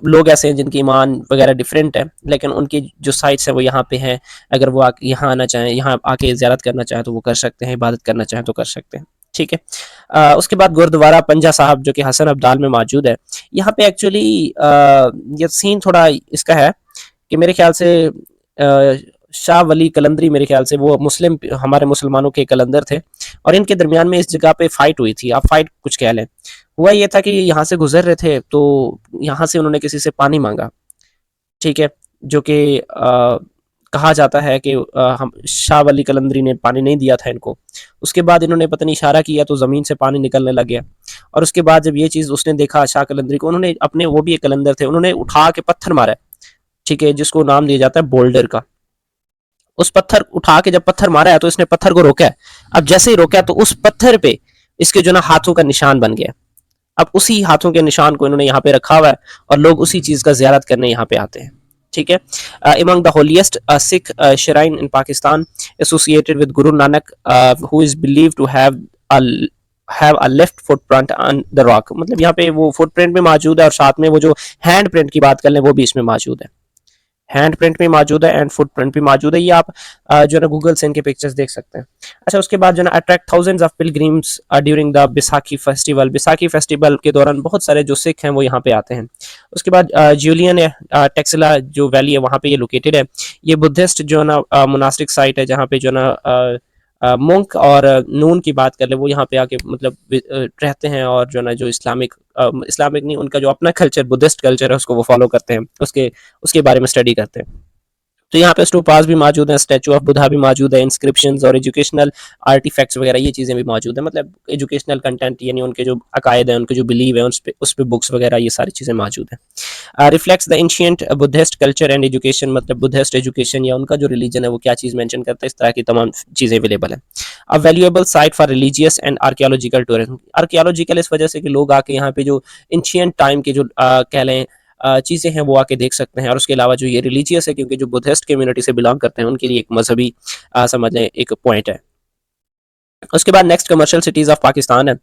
लोग ऐसे हैं जिनकी ईमान वगैरह डिफरेंट है, लेकिन उनकी जो साइट्स है वो यहाँ पे हैं। अगर वो यहाँ आना चाहें, यहाँ आके ज़ियारत करना चाहें तो वो कर सकते हैं, इबादत करना चाहें तो कर सकते हैं, ठीक है। उसके बाद गुरुद्वारा पंजा साहब जो कि हसन अब्दाल में मौजूद है, यहाँ पे एक्चुअली ये सीन थोड़ा इसका है कि मेरे ख्याल से शाह वली कलंदरी, मेरे ख्याल से वो मुस्लिम, हमारे मुसलमानों के कलंदर थे, और इनके दरमियान में इस जगह पे फाइट हुई थी, आप फाइट कुछ कह लें। हुआ ये था कि यहाँ से गुजर रहे थे, तो यहाँ से उन्होंने किसी से पानी मांगा, ठीक है, जो कि कहा जाता है कि हम शाह वली कलंदरी ने पानी नहीं दिया था इनको। उसके बाद इन्होंने पता नहीं इशारा किया तो ज़मीन से पानी निकलने लग गया, और उसके बाद जब ये चीज़ उसने देखा शाह कलंदरी को, उन्होंने अपने, वो भी एक कलंदर थे, उन्होंने उठा के पत्थर मारा, ठीक है, जिसको नाम दिया जाता है बोल्डर का। उस पत्थर उठा के जब पत्थर मारा है तो इसने पत्थर को रोका है। अब जैसे ही रोका तो उस पत्थर पे इसके जो ना हाथों का निशान बन गया। अब उसी हाथों के निशान को इन्होंने यहाँ पे रखा हुआ है, और लोग उसी चीज़ का ज़ियारत करने यहाँ पे आते हैं, ठीक है। Among the holiest Sikh shrine in Pakistan associated with Guru Nanak, who is believed to have a left footprint on the rock, मतलब यहाँ पे वो फुटप्रिंट भी मौजूद है, और साथ में वो जो हैंड प्रिंट की बात कर लें वो भी इसमें मौजूद है। हैंड प्रिंट भी मौजूद है एंड फुटप्रिंट भी मौजूद है, ये आप जो है ना गूगल से इनके पिक्चर्स देख सकते हैं। अच्छा, उसके बाद जो है ना attract thousands of pilgrims during the Baisakhi festival, Baisakhi festival के दौरान बहुत सारे जो सिख हैं वो यहाँ पे आते हैं। उसके बाद जूलियन टेक्सला जो वैली है वहाँ पे ये लोकेटेड है, ये बुद्धिस्ट जो है ना मोनास्टिक साइट है, जहाँ पे जो है ना मोंक और नून की बात कर ले वो यहाँ पे आके मतलब रहते हैं, और जो ना जो इस्लामिक इस्लामिक नहीं, उनका जो अपना कल्चर बुद्धिस्ट कल्चर है उसको वो फॉलो करते हैं, उसके उसके बारे में स्टडी करते हैं। तो यहाँ पे स्टूपास भी मौजूद हैं, स्टैचू ऑफ बुद्धा भी मौजूद है, इंस्क्रिप्शंस और एजुकेशनल आर्टिफैक्ट्स वगैरह ये चीज़ें भी मौजूद हैं, मतलब एजुकेशनल कंटेंट, यानी उनके जो अकायद हैं, उनके जो बिलीव है, उस पे बुक्स वगैरह ये सारी चीज़ें मौजूद हैं। Reflects the ancient Buddhist culture and education, मतलब बुद्धिस्ट एजुकेशन या उनका जो रिलीजन है वो क्या चीज़ मेंशन करता है, इस तरह की तमाम चीज़ें अवेलेबल हैं। अ valuable site for religious and archaeological tourism, archaeological इस वजह से कि लोग आके यहाँ पे जो एंशियंट टाइम के जो कह लें चीज़ें हैं वो आके देख सकते हैं, और उसके अलावा जो ये रिलीजियस है, क्योंकि जो बुद्धिस्ट कम्युनिटी से बिलोंग करते हैं उनके लिए एक मजहबी समझ लें एक पॉइंट है। उसके बाद next commercial cities of Pakistan है।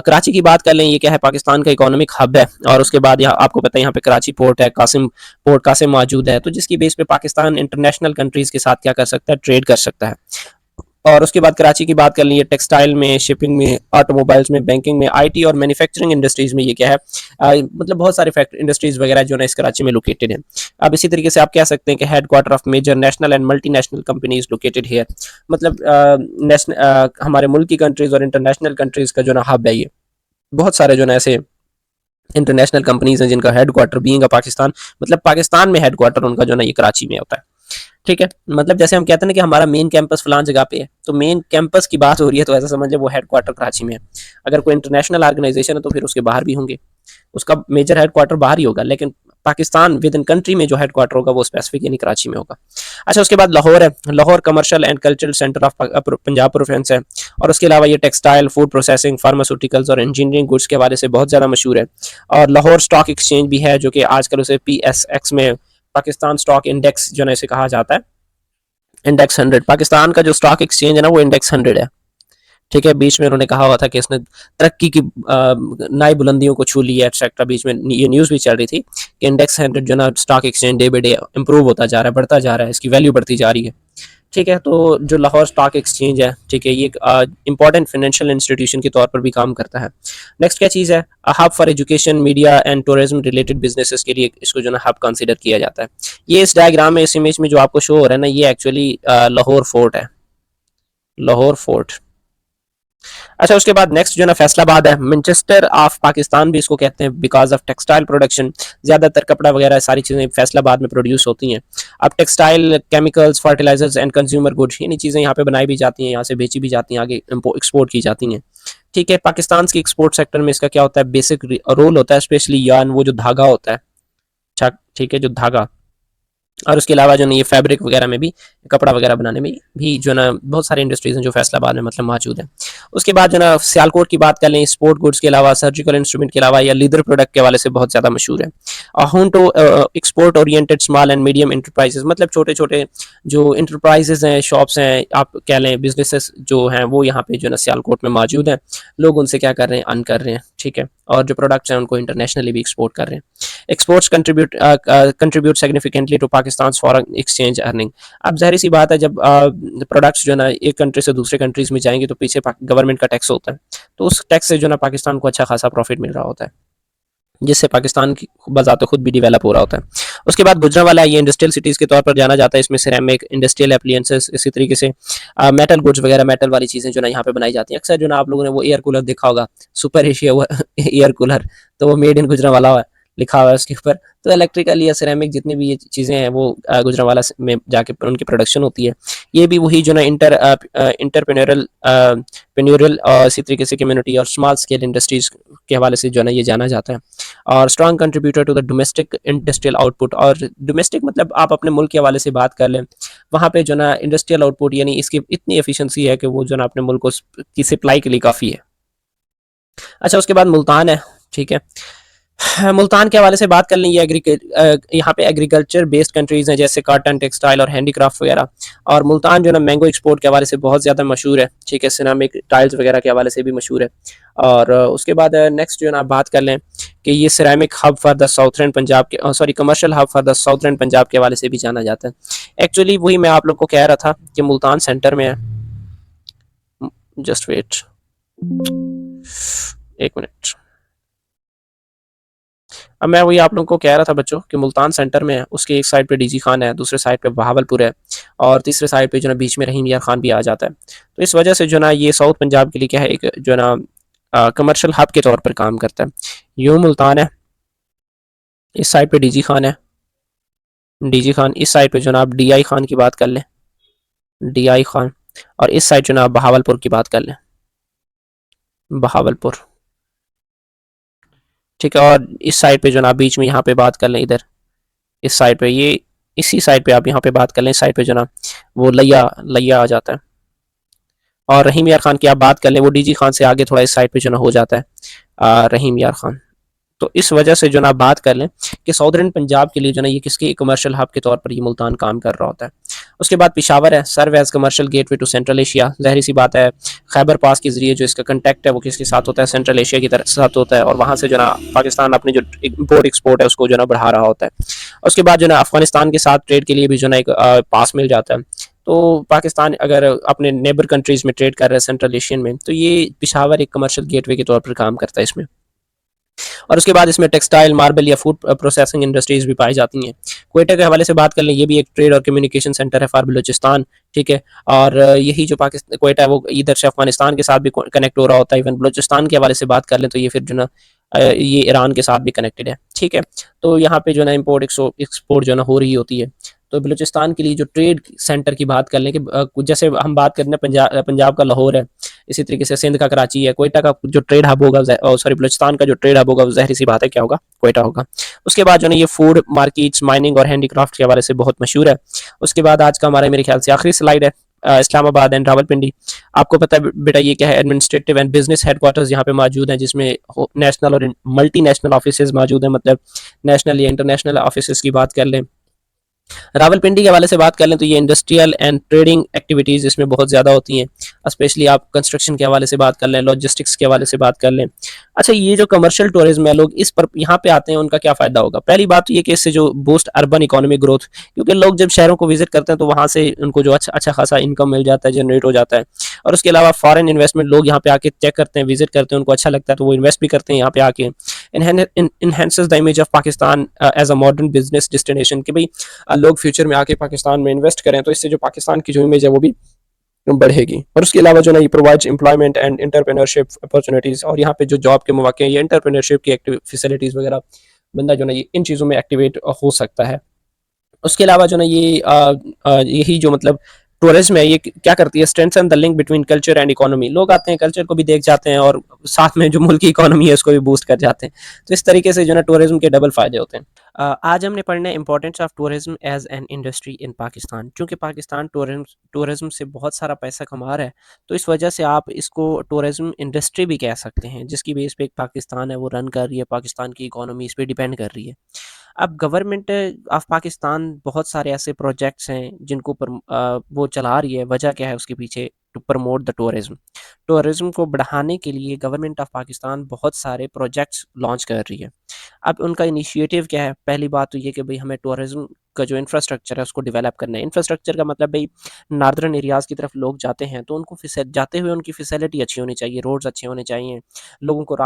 कराची की बात कर लें, ये क्या है, पाकिस्तान का इकोनॉमिक हब है, और उसके बाद यहाँ आपको पता है यहाँ पे कराची पोर्ट है, कासिम मौजूद है, तो जिसकी बेस पे पाकिस्तान इंटरनेशनल कंट्रीज़ के साथ क्या कर सकता है, ट्रेड कर सकता है। और उसके बाद कराची की बात कर लीजिए, टेक्सटाइल में, शिपिंग में, ऑटोमोबाइल्स में, बैंकिंग में, आईटी और मैन्युफैक्चरिंग इंडस्ट्रीज में ये क्या है, मतलब बहुत सारे फैक्ट्री इंडस्ट्रीज वगैरह जो है इस कराची में लोकेटेड है। अब इसी तरीके से आप कह सकते हैं कि headquarter of major national and multinational companies located here, मतलब हमारे मुल्क की कंट्रीज और इंटरनेशनल कंट्रीज का जो ना हब है ये। बहुत सारे जो ना ऐसे इंटरनेशनल कंपनीज हैं जिनका हेडक्वार्टर बीइंग पाकिस्तान, मतलब पाकिस्तान में हेडक्वार्टर उनका जो ना ये कराची में होता है, ठीक है। मतलब जैसे हम कहते हैं ना कि हमारा मेन कैंपस फलान जगह पे है, तो मेन कैंपस की बात हो रही है तो ऐसा समझ ले वो हेडक्वार्टर कराची में है। अगर कोई इंटरनेशनल ऑर्गेनाइजेशन है तो फिर उसके बाहर भी होंगे, उसका मेजर हेडक्वार्टर बाहर ही होगा, लेकिन पाकिस्तान विद इन कंट्री में जो हेडक्वार्टर होगा वो स्पेसिफिक यानी कराची में होगा। अच्छा, उसके बाद लाहौर है, Lahore commercial and cultural centre of Punjab province है, और उसके अलावा ये टेक्सटाइल, फूड प्रोसेसिंग, फार्मास्यूटिकल्स और इंजीनियरिंग गुड्स के हवाले से बहुत ज़्यादा मशहूर है। और लाहौर स्टॉक एक्सचेंज भी है, जो कि आजकल उसे PSX में, पाकिस्तान स्टॉक इंडेक्स जो है इसे कहा जाता है, इंडेक्स 100, पाकिस्तान का जो स्टॉक एक्सचेंज है ना वो इंडेक्स 100 है, ठीक है। बीच में उन्होंने कहा हुआ था कि इसने तरक्की की नई बुलंदियों को छू ली है, एक्सेट्रा, बीच में ये न्यूज़ भी चल रही थी कि इंडेक्स 100 जो ना stock exchange day by day improve होता जा रहा है, बढ़ता जा रहा है, इसकी वैल्यू बढ़ती जा रही है, ठीक है। तो जो लाहौर स्टॉक एक्सचेंज है, ठीक है, ये एक इंपॉर्टेंट फाइनेंशियल इंस्टीट्यूशन के तौर पर भी काम करता है। नेक्स्ट क्या चीज़ है, hub for education, media and tourism related businesses के लिए इसको जो ना हब कंसिडर किया जाता है। ये इस डायग्राम में, इस इमेज में जो आपको शो हो रहा है ना, ये एक्चुअली लाहौर फोर्ट है, लाहौर फोर्ट। अच्छा, उसके बाद नेक्स्ट जो ना फैसलाबाद है, मैनचेस्टर ऑफ पाकिस्तान भी इसको कहते हैं, बिकॉज ऑफ टेक्सटाइल प्रोडक्शन, ज़्यादातर कपड़ा वगैरह सारी चीज़ें फैसलाबाद में प्रोड्यूस होती हैं। अब textile, chemicals, fertilisers and consumer goods, यानी चीज़ें यहाँ पे बनाई भी जाती हैं, यहाँ से बेची भी जाती हैं, आगे एक्सपोर्ट की जाती हैं, ठीक है। पाकिस्तान की एक्सपोर्ट सेक्टर में इसका क्या होता है, बेसिक रोल होता है, स्पेशली यार्न, वो जो धागा होता है, ठीक है, जो धागा और उसके अलावा जो ना ये फैब्रिक वगैरह में भी, कपड़ा वगैरह बनाने में भी जो ना बहुत सारे इंडस्ट्रीज हैं जो फैसलाबाद में मतलब मौजूद हैं। उसके बाद जो ना सियालकोट की बात कर लें, स्पोर्ट गुड्स के अलावा, सर्जिकल इंस्ट्रूमेंट के अलावा, या लीदर प्रोडक्ट के हवाले से बहुत ज़्यादा मशहूर है। Home to export oriented small and medium enterprises, मतलब छोटे छोटे जो इंटरप्राइजेज हैं, शॉप्स हैं, आप कह लें बिजनेसेस जो हैं, वो यहाँ पे जो ना सियालकोट में मौजूद हैं। लोग उनसे क्या कर रहे हैं, अर्न कर रहे हैं, ठीक है, और जो प्रोडक्ट्स हैं उनको इंटरनेशनली भी एक्सपोर्ट कर रहे हैं। Exports contribute significantly to Pakistan foreign exchange earning. अब ज़ाहिर सी बात है, जब प्रोडक्ट्स जो ना एक कंट्री से दूसरे कंट्रीज में जाएंगे तो पीछे गवर्नमेंट का टैक्स होता है, तो उस टैक्स से जो ना पाकिस्तान को अच्छा खासा प्रॉफिट मिल रहा होता है, जिससे पाकिस्तान की बजाते खुद भी डेवलप हो रहा होता है। उसके बाद गुजरांवाला, ये इंडस्ट्रियल सिटीज़ के तौर पर जाना जाता है। इसमें सिरेमिक, इंडस्ट्रियल एप्लियंसेस, इसी तरीके से मेटल गुड्स वगैरह, मेटल वाली चीज़ें जो ना यहाँ पे बनाई जाती हैं। अक्सर जो ना आप लोगों ने वो एयर कूलर देखा होगा, सुपर एशिया एयर कूलर, तो वो मेड इन गुजरांवाला लिखा हुआ है उसके ऊपर। तो इलेक्ट्रिकल या सिरेमिक जितनी भी ये चीज़ें हैं वो गुजरांवाला में जाके उनकी प्रोडक्शन होती है। ये भी वही जो ना इंटरप्रेन्योरल पेन्यूरल और इसी तरीके से कम्युनिटी और स्मॉल स्केल इंडस्ट्रीज के हवाले से जो है ना ये जाना जाता है। और strong contributor to the domestic industrial output, और डोमेस्टिक मतलब आप अपने मुल्क के हवाले से बात कर लें, वहाँ पे जो ना इंडस्ट्रियल आउटपुट यानी इसकी इतनी एफिशिएंसी है कि वो जो ना अपने मुल्क को की सप्लाई के लिए काफ़ी है। अच्छा, उसके बाद मुल्तान है, ठीक है। मुल्तान के हवाले से बात कर लें, ये यहाँ पे एग्रीकल्चर बेस्ड कंट्रीज़ हैं, जैसे कॉटन, टेक्सटाइल और हैंडीक्राफ्ट वगैरह। और मुल्तान जो ना मैंगो एक्सपोर्ट के हवाले से बहुत ज़्यादा मशहूर है, ठीक है, सिरामिक टाइल्स वगैरह के हवाले से भी मशहूर है। और उसके बाद नेक्स्ट जो ना आप बात कर लें कि ये ceramic hub for the southern Punjab के, sorry, commercial hub for the southern Punjab के हवाले से भी जाना जाता है। एक्चुअली वही मैं आप लोग को कह रहा था कि मुल्तान सेंटर में है। जस्ट वेट, एक मिनट। अब मैं वही आप लोगों को कह रहा था बच्चों कि मुल्तान सेंटर में है, उसके एक साइड पे डीजी खान है, दूसरे साइड पे बहावलपुर है, और तीसरे साइड पे जो ना बीच में रहीम यार खान भी आ जाता है। तो इस वजह से जो ना ये साउथ पंजाब के लिए क्या है, एक जो ना कमर्शियल हब के तौर पर काम करता है। यूँ मुल्तान है, इस साइड पे डीजी खान है, डीजी खान इस साइड पे जो ना आप डी आई खान की बात कर लें, डी आई खान, और इस साइड जो ना आप बहावलपुर की बात कर लें, बहावलपुर, ठीक है। और इस साइड पे जो ना बीच में यहाँ पे बात कर लें, इधर इस साइड पे, ये इसी साइड पे आप यहाँ पे बात कर लें, इस साइड पे जो ना वो लैया लैया आ जाता है। और रहीम यार खान की आप बात कर लें, वो डीजी खान से आगे थोड़ा इस साइड पे जो ना हो जाता है रहीम यार खान। तो इस वजह से जो ना बात कर लें कि साउदर्न पंजाब के लिए जो ना ये किसके कमर्शियल हब के तौर पर ये मुल्तान काम कर रहा होता है। उसके बाद पिशावर है, serve as commercial gateway to Central Asia. ज़ाहिर सी बात है, खैबर पास के जरिए जो इसका कंटेक्ट है वो किसके साथ होता है, सेंट्रल एशिया की तरफ साथ होता है, और वहाँ से जो ना पाकिस्तान अपने जो इम्पोर्ट एक्सपोर्ट है उसको जो ना बढ़ा रहा होता है। उसके बाद जो ना अफगानिस्तान के साथ ट्रेड के लिए भी जो ना एक पास मिल जाता है। तो पाकिस्तान अगर अपने नेबर कंट्रीज़ में ट्रेड कर रहा है सेंट्रल एशियन में, तो ये पिशावर एक कमर्शियल गेटवे के तौर पर काम करता है इसमें। और उसके बाद इसमें टेक्सटाइल, मार्बल या फूड प्रोसेसिंग इंडस्ट्रीज भी पाई जाती हैं। क्वेटा के हवाले से बात कर लें, ये भी एक ट्रेड और कम्युनिकेशन सेंटर है फॉर बलूचिस्तान, ठीक है। और यही जो पाकिस्तान क्वेटा है वो इधर से अफगानिस्तान के साथ भी कनेक्ट हो रहा होता है। इवन बलूचिस्तान के हवाले से बात कर लें तो ये फिर जो ना ये ईरान के साथ भी कनेक्टेड है, ठीक है। तो यहाँ पे जो ना इम्पोर्ट एक्सपोर्ट जो ना हो रही होती है। तो बलूचिस्तान के लिए जो ट्रेड सेंटर की बात कर लें कि जैसे हम बात करें ना, पंजाब का लाहौर है, इसी तरीके से सिंध का कराची है, क्वेटा का जो ट्रेड हब होगा, सॉरी, बलूचिस्तान का जो ट्रेड हब होगा वो ज़ाहिर सी बात है क्या होगा, क्वेटा होगा। उसके बाद जो ना ये फूड मार्केट्स, माइनिंग और हैंडीक्राफ्ट के हवाले से बहुत मशहूर है। उसके बाद आज का हमारा मेरे ख्याल से आखिरी स्लाइड है, इस्लामाबाद एंड रावलपिंडी। आपको पता है बेटा ये क्या है, एडमिनिस्ट्रेटिव एंड बिजनेस हेडक्वार्टर्स यहाँ पे मौजूद हैं, जिसमें नेशनल और मल्टी नेशनल ऑफिस मौजूद हैं, मतलब नेशनल या इंटरनेशनल ऑफिस की बात कर लें। रावलपिंडी के हवाले से बात कर लें तो ये इंडस्ट्रियल एंड ट्रेडिंग एक्टिविटीज़ इसमें बहुत ज़्यादा होती हैं, स्पेशली आप कंस्ट्रक्शन के हवाले से बात कर लें, लॉजिस्टिक्स के हवाले से बात कर लें। अच्छा, ये जो कमर्शियल टूरिज्म है, लोग इस पर यहाँ पे आते हैं, उनका क्या फ़ायदा होगा? पहली बात तो ये कि इससे जो बूस्ट अर्बन इकोनॉमिक ग्रोथ, क्योंकि लोग जब शहरों को विजिट करते हैं तो वहाँ से उनको जो अच्छा खासा इनकम मिल जाता है, जनरेट हो जाता है। और उसके अलावा फॉरेन इन्वेस्टमेंट, लोग यहाँ पे आके चेक करते हैं, विजिट करते हैं, उनको अच्छा लगता है तो वो इन्वेस्ट भी करते हैं यहाँ पे आके। Enhances the image of Pakistan as a modern business destination, कि भाई लोग फ्यूचर में आके पाकिस्तान में इन्वेस्ट करें तो इससे जो पाकिस्तान की जो इमेज है वो भी बढ़ेगी। और उसके अलावा जो ना ये provides employment and entrepreneurship opportunities, और यहाँ पे जो जॉब के मौके हैं या इंटरप्रेन्योरशिप की फैसिलिटीज़ वगैरह, बंदा जो ना ये इन चीज़ों में एक्टिवेट हो सकता है। उसके अलावा जो ना ये यही जो मतलब टूरिज्म है ये क्या करती है, strengthen the link between culture and economy. लोग आते हैं, कल्चर को भी देख जाते हैं और साथ में जो मुल्क की इकोनॉमी है उसको भी बूस्ट कर जाते हैं। तो इस तरीके से जो है ना टूरिज्म के डबल फायदे होते हैं। आज हमने पढ़ना है importance of tourism as an industry in Pakistan. क्योंकि पाकिस्तान टूरिज्म टूरिज्म से बहुत सारा पैसा कमा रहा है, तो इस वजह से आप इसको टूरिज्म इंडस्ट्री भी कह सकते हैं, जिसकी बेस पे पाकिस्तान है वो रन कर रही है, पाकिस्तान की इकोनॉमी इस पर डिपेंड कर रही है। अब गवर्नमेंट ऑफ पाकिस्तान बहुत सारे ऐसे प्रोजेक्ट्स हैं जिनको वो चला रही है। वजह क्या है उसके पीछे? To promote the tourism. Tourism को बढ़ाने के लिए गवर्नमेंट ऑफ पाकिस्तान बहुत सारे प्रोजेक्ट्स लॉन्च कर रही है। अब उनका इनिशिएटिव क्या है? पहली बात तो ये कि भाई हमें टूरिज्म का जो इंफ्रास्ट्रक्चर है उसको डेवलप करना है। इंफ्रास्ट्रक्चर का मतलब भाई नॉर्दर्न एरियाज़ की तरफ लोग जाते हैं तो उनको जाते हुए उनकी फैसिलिटी अच्छी होनी चाहिए, रोड्स अच्छे होने चाहिए, लोगों को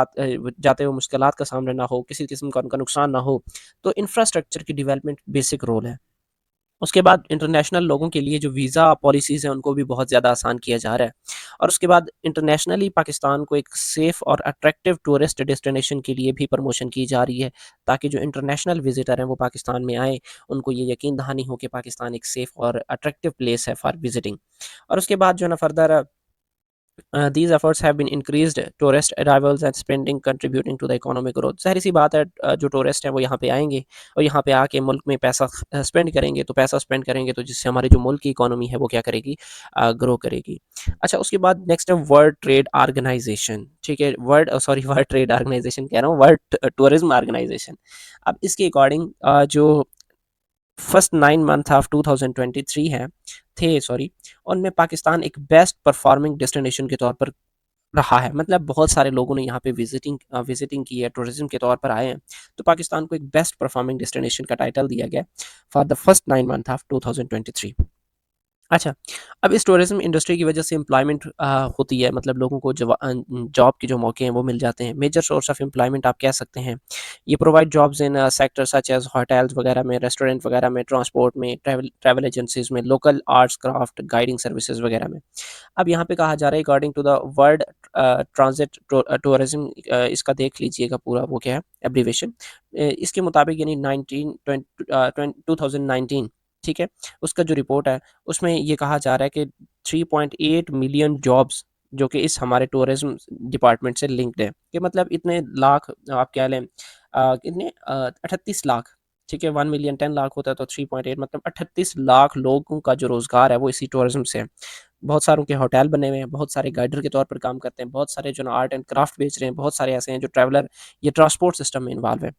जाते हुए मुश्किलात का सामना ना हो, किसी किस्म का उनका नुकसान ना हो। तो इंफ्रास्ट्रक्चर की डेवलपमेंट बेसिक रोल है। उसके बाद इंटरनेशनल लोगों के लिए जो वीज़ा पॉलिसीज़ हैं उनको भी बहुत ज़्यादा आसान किया जा रहा है। और उसके बाद इंटरनेशनली पाकिस्तान को एक सेफ़ और अट्रैक्टिव टूरिस्ट डेस्टिनेशन के लिए भी प्रमोशन की जा रही है, ताकि जो इंटरनेशनल विज़िटर हैं वो पाकिस्तान में आएँ, उनको ये यकीन दहानी हो कि पाकिस्तान एक सेफ़ और अट्रैक्टिव प्लेस है फॉर विज़िटिंग। और उसके बाद जो है ना further these efforts have been increased tourist arrivals and spending contributing to the economic growth। ज़ाहिर सी बात है जो टूरिस्ट हैं वो यहाँ पे आएंगे और यहाँ पे आके मुल्क में पैसा स्पेंड करेंगे, तो पैसा स्पेंड करेंगे तो जिससे हमारी जो मुल्क की इकोनॉमी है वो क्या करेगी? ग्रो करेगी। अच्छा, उसके बाद नेक्स्ट है वर्ल्ड ट्रेड ऑर्गेनाइजेशन। ठीक है, सॉरी वर्ल्ड ट्रेड ऑर्गेनाइजेशन कह रहा हूँ, वर्ल्ड टूरिज्म ऑर्गेनाइजेशन। अब इसके अकॉर्डिंग जो फर्स्ट 9 मंथ ऑफ 2023 है थे सॉरी, उनमें पाकिस्तान एक बेस्ट परफॉर्मिंग डेस्टिनेशन के तौर पर रहा है। मतलब बहुत सारे लोगों ने यहाँ पे विजिटिंग की है, टूरिज्म के तौर पर आए हैं, तो पाकिस्तान को एक बेस्ट परफॉर्मिंग डेस्टिनेशन का टाइटल दिया गया for the first 9 month of 2023। अच्छा, अब इस टूरिज़्म इंडस्ट्री की वजह से एम्प्लॉयमेंट होती है, मतलब लोगों को जॉब के जो मौके हैं वो मिल जाते हैं। मेजर सोर्स ऑफ एम्प्लॉयमेंट आप कह सकते हैं। ये provide jobs in sector such as hotels वगैरह में, रेस्टोरेंट वगैरह में, ट्रांसपोर्ट में, ट्रैवल ट्रैवल एजेंसीज़ में, local arts, craft, guiding services वगैरह में। अब यहाँ पे कहा जा रहा है according to the world transit tourism, इसका देख लीजिएगा पूरा वो क्या है एब्रीविएशन। इसके मुताबिक यानी 2019, ठीक है, उसका जो रिपोर्ट है उसमें ये कहा जा रहा है कि 3.8 मिलियन जॉब्स जो कि इस हमारे टूरिज्म डिपार्टमेंट से लिंक्ड है, कि मतलब इतने लाख आप क्या लें, कितने 38 लाख, ठीक है, 1 मिलियन 10 लाख होता है तो 3.8 मतलब 38 लाख लोगों का जो रोज़गार है वो इसी टूरिज्म से है। बहुत सारों के होटल बने हुए हैं, बहुत सारे गाइडर के तौर पर काम करते हैं, बहुत सारे जो ना आर्ट एंड क्राफ्ट बेच रहे हैं, बहुत सारे ऐसे हैं जो ट्रैवलर ये ट्रांसपोर्ट सिस्टम में इन्वॉल्व है।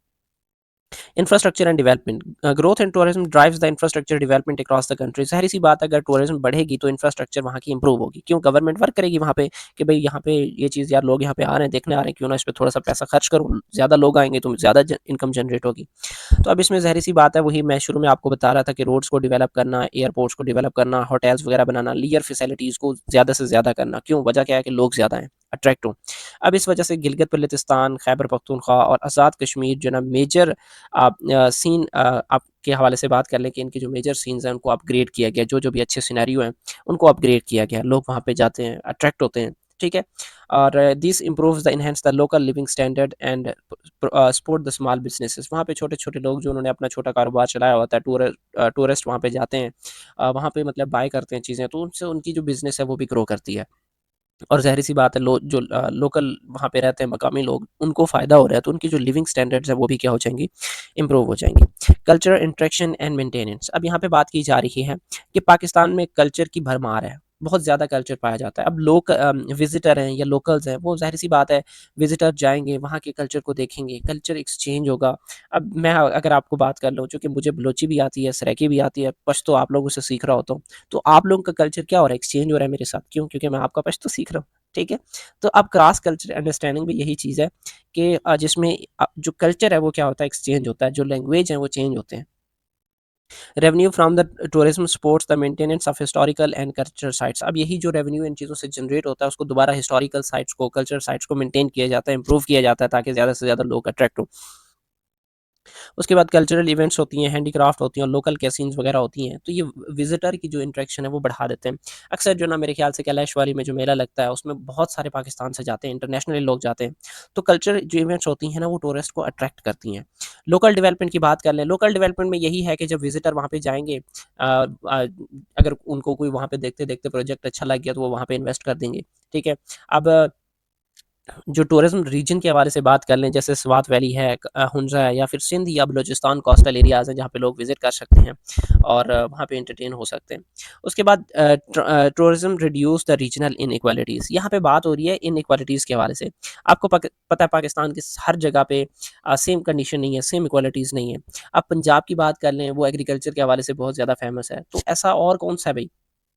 Infrastructure and development, growth and tourism drives the infrastructure development across the country. ज़ाहिर सी बात है अगर टूरिज्म बढ़ेगी तो इंफ्रास्ट्रक्चर वहाँ की इंप्रूव होगी। क्यों? गवर्नमेंट वर्क करेगी वहाँ पे कि भाई यहाँ पे ये चीज़ यार लोग यहाँ पे आ रहे हैं, देखने आ रहे हैं, क्यों ना इस पे थोड़ा सा पैसा खर्च करूँ, ज़्यादा लोग आएंगे तो ज़्यादा इनकम जनरेट होगी। तो अब इसमें ज़ाहिर सी बात है, वही मैं शुरू में आपको बता रहा था कि रोड्स को डेवलप करना, एयरपोर्ट्स को डेवलप करना, होटल्स वगैरह बनाना, लीजर फैसिलिटीज़ को ज़्यादा से ज़्यादा करना। क्यों? वजह क्या है कि लोग ज़्यादा हैं, अट्रैक्ट हों। अब इस वजह से गिलगित बल्तिस्तान, खैबर पख्तूनख्वा और आज़ाद कश्मीर जो ना मेजर सीन आपके हवाले से बात कर लें कि इनके जो मेजर सीन्स हैं उनको अपग्रेड किया गया, जो जो भी अच्छे सिनेरियो हैं उनको अपग्रेड किया गया, लोग वहाँ पे जाते हैं, अट्रैक्ट होते हैं, ठीक है। और this improves the enhance the local living standard and support the small businesses. वहाँ पे छोटे छोटे लोग जो उन्होंने अपना छोटा कारोबार चलाया होता है, टूरिस्ट वहाँ पे जाते हैं, वहाँ पे मतलब बाय करते हैं चीज़ें, तो उनसे उनकी जो बिज़नेस है वो भी ग्रो करती है। और ज़ाहिर-सी बात है जो लोकल वहाँ पे रहते हैं मकामी लोग, उनको फ़ायदा हो रहा है, तो उनकी जो लिविंग स्टैंडर्ड्स हैं वो भी क्या हो जाएँगी? इम्प्रूव हो जाएँगी। कल्चरल इंटरेक्शन एंड मेंटेनेंस, अब यहाँ पे बात की जा रही है कि पाकिस्तान में कल्चर की भरमार है, बहुत ज़्यादा कल्चर पाया जाता है। अब लोग विज़िटर हैं या लोकल्स हैं, वो ज़ाहिर-सी बात है विज़िटर जाएँगे, वहाँ के कल्चर को देखेंगे, कल्चर एक्सचेंज होगा। अब मैं अगर आपको बात कर लूँ, चूँकि मुझे बलोची भी आती है, सराइकी भी आती है, पश्तो आप लोगों से सीख रहा होता हूँ, तो आप लोगों का कल्चर क्या हो रहा है? एक्सचेंज हो रहा है मेरे साथ। क्यों? क्योंकि मैं आपका पश्तो सीख रहा हूँ। ठीक है? तो अब क्रॉस कल्चर अंडरस्टैंडिंग भी यही चीज़ है कि जिसमें जो कल्चर है वो क्या होता है? एक्सचेंज होता है, जो लैंग्वेज है वो चेंज होते हैं। Revenue from the tourism supports the maintenance of historical and cultural sites. अब यही जो रेवेन्यू इन चीज़ों से जनरेट होता है उसको दोबारा हिस्टोरिकल साइट्स को, कल्चरल साइट्स को मेंटेन किया जाता है, इंप्रूव किया जाता है ताकि ज़्यादा से ज़्यादा लोग अट्रैक्ट हों। उसके बाद कल्चरल इवेंट्स होती हैं, हैंडीक्राफ्ट होती हैं और लोकल कैसीन्स वगैरह होती हैं, तो ये विजिटर की जो इंटरेक्शन है वो बढ़ा देते हैं। अक्सर जो ना मेरे ख्याल से कैलाश वाली में जो मेला लगता है उसमें बहुत सारे पाकिस्तान से जाते हैं, इंटरनेशनली लोग जाते हैं। तो कल्चर जो इवेंट्स होती हैं ना वो टूरिस्ट को अट्रैक्ट करती हैं। लोकल डेवलपमेंट की बात कर लें, लोकल डेवलपमेंट में यही है कि जब विजिटर वहाँ पे जाएंगे, अगर उनको कोई वहाँ पे देखते देखते प्रोजेक्ट अच्छा लग गया तो वो वहाँ पे इन्वेस्ट कर देंगे। ठीक है। अब जो टूरिज्म रीजन के हवाले से बात कर लें, जैसे स्वात वैली है, हुंजा है, या फिर सिंध या बलूचिस्तान कोस्टल एरियाज़ हैं जहाँ पे लोग विजिट कर सकते हैं और वहाँ पे एंटरटेन हो सकते हैं। उसके बाद tourism reduce the regional inequalities, यहाँ पे बात हो रही है इनइक्वालिटीज़ के हवाले से। आपको पता है पाकिस्तान की हर जगह पे सेम कंडीशन नहीं है, सेम इक्वालिटीज़ नहीं है। अब पंजाब की बात कर लें, वो एग्रीकल्चर के हवाले से बहुत ज़्यादा फेमस है, तो ऐसा और कौन सा है भाई,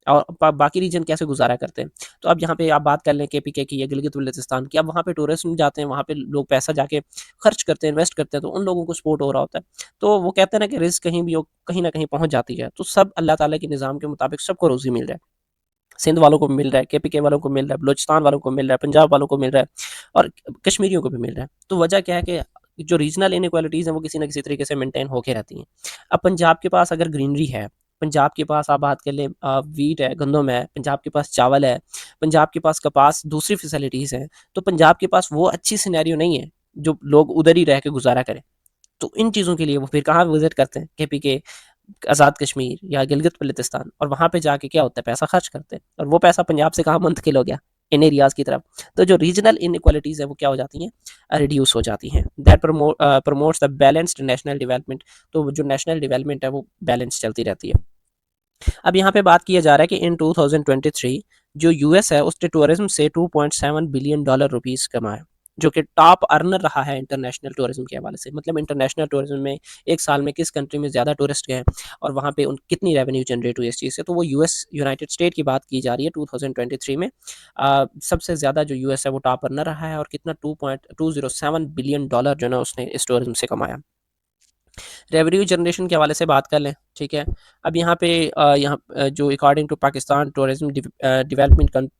और बाकी रीजन कैसे गुजारा करते हैं। तो अब यहाँ पे आप बात कर लें केपीके की या गिलगित बल्तिस्तान की, अब वहाँ पे टूरिस्ट जाते हैं, वहाँ पे लोग पैसा जाके खर्च करते हैं, इन्वेस्ट करते हैं, तो उन लोगों को सपोर्ट हो रहा होता है। तो वो कहते हैं ना कि रिस्क कहीं भी हो, कहीं ना कहीं पहुंच जाती है, तो सब अल्लाह ताला के निज़ाम के मुताबिक सबको रोजी मिल रहा है। सिंध वालों को मिल रहा है, केपीके वालों को मिल रहा है, बलोचिस्तान वालों को मिल रहा है, पंजाब वालों को मिल रहा है, और कश्मीरियों को भी मिल रहा है। तो वजह क्या है कि जो रीजनल इनइक्वालिटीज़ हैं वो किसी न किसी तरीके से मेंटेन होके रहती हैं। अब पंजाब के पास अगर ग्रीनरी है, पंजाब के पास आप बात कर लें, वीट है, गंदम है, पंजाब के पास चावल है, पंजाब के पास कपास, दूसरी फैसिलिटीज़ हैं, तो पंजाब के पास वो अच्छी सिनेरियो नहीं है जो लोग उधर ही रह के गुजारा करें। तो इन चीज़ों के लिए वो फिर कहाँ विजिट करते हैं, केपीके, आज़ाद कश्मीर या गिलगित बल्तिस्तान, और वहाँ पे जाके क्या होता है, पैसा खर्च करते हैं, और वो पैसा पंजाब से कहाँ मुंतकिल हो गया, इन एरियाज़ की तरफ। तो जो रीजनल इनइक्वालिटीज़ है वो क्या हो जाती हैं, रिड्यूस हो जाती हैं। That promotes the balanced national development. तो जो नेशनल डेवलपमेंट है वो बैलेंस चलती रहती है। अब यहाँ पे बात किया जा रहा है कि इन 2023 जो यूएस है उसने टूरिज्म से 2.7 बिलियन डॉलर रुपीस कमाए, जो कि टॉप अर्नर रहा है इंटरनेशनल टूरिज्म के हवाले से। मतलब इंटरनेशनल टूरिज्म में एक साल में किस कंट्री में ज़्यादा टूरिस्ट गए और वहाँ पे उन कितनी रेवेन्यू जनरेट हुई इस चीज़ से, तो वो यूएस, यूनाइटेड स्टेट की बात की जा रही है 2023 में। सबसे ज़्यादा जो यूएस है वो टॉप अर्नर रहा है, और कितना 2.207 बिलियन डॉलर जो ना उसने इस टूरिज्म से कमाया। रेवेन्यू जनरेशन के हवाले से बात कर लें, ठीक है। अब यहाँ पे जो according to Pakistan Tourism Development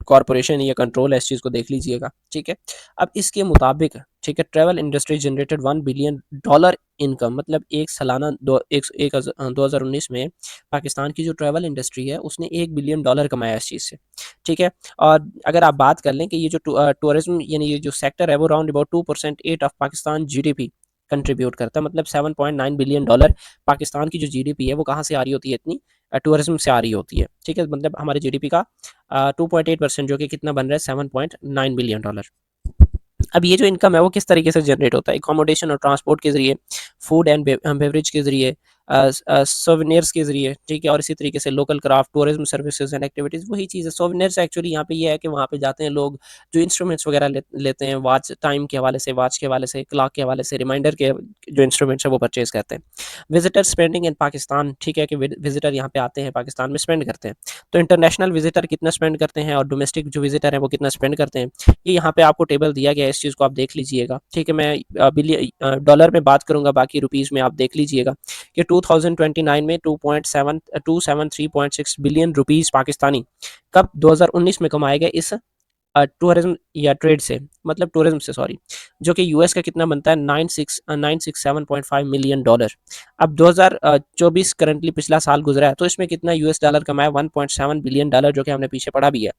Corporation या कंट्रोल है, इस चीज़ को देख लीजिएगा, ठीक है। अब इसके मुताबिक, ठीक है, travel industry generated 1 billion dollar income, मतलब एक सालाना 2019 में पाकिस्तान की जो ट्रैवल इंडस्ट्री है उसने 1 बिलियन डॉलर कमाया इस चीज़ से, ठीक है। और अगर आप बात कर लें कि ये जो टूरिज्म यानी ये जो सेक्टर है वो round about 2% of Pakistan GDP contribute करता है। मतलब 7.9 बिलियन डॉलर पाकिस्तान की जो जीडीपी है वो कहाँ से आ रही होती है, इतनी टूरिज्म से आ रही होती है, ठीक है। मतलब हमारे जीडीपी का 2.8%, जो कि कितना बन रहा है, 7.9 बिलियन डॉलर। अब ये जो इनकम है वो किस तरीके से जनरेट होता है, अकोमोडेशन और ट्रांसपोर्ट के ज़रिए, फूड एंड बेवरेज के ज़रिए, सोवेनियर्स के ज़रिए, ठीक है, और इसी तरीके से local craft, tourism services and activities. वही चीज़ है सोवेनियर्स, एक्चुअली यहाँ पे ये है कि वहाँ पे जाते हैं लोग, जो इंस्ट्रूमेंट्स वगैरह लेते हैं, वॉच टाइम के हवाले से, वॉच के हवाले से, क्लॉक के हवाले से, रिमाइंडर के जो इंस्ट्रूमेंट्स है वो परचेज़ करते हैं। विजिटर स्पेंडिंग इन पाकिस्तान, ठीक है, कि विजिटर यहाँ पे आते हैं, पाकिस्तान में स्पेंड करते हैं। तो इंटरनेशनल विजिटर कितना स्पेंड करते हैं और डोमेस्टिक जो विजिटर हैं वो कितना स्पेंड करते हैं, ये यहाँ पे आपको टेबल दिया गया है, इस चीज़ को आप देख लीजिएगा, ठीक है। मैं बिलियन डॉलर में बात करूँगा, बाकी रुपीज़ में आप देख लीजिएगा कि 2029 में 273.6 बिलियन रुपीज़ पाकिस्तानी कब 2019 में कमाए गए इस टूरिज्म या ट्रेड से, मतलब टूरिज्म से, सॉरी, जो कि यूएस का कितना बनता है, 967.5 मिलियन डॉलर। अब 2024 करंटली पिछला साल गुजरा है, तो इसमें कितना यूएस डॉलर कमाया, 1.7 बिलियन डॉलर, जो कि हमने पीछे पढ़ा भी है।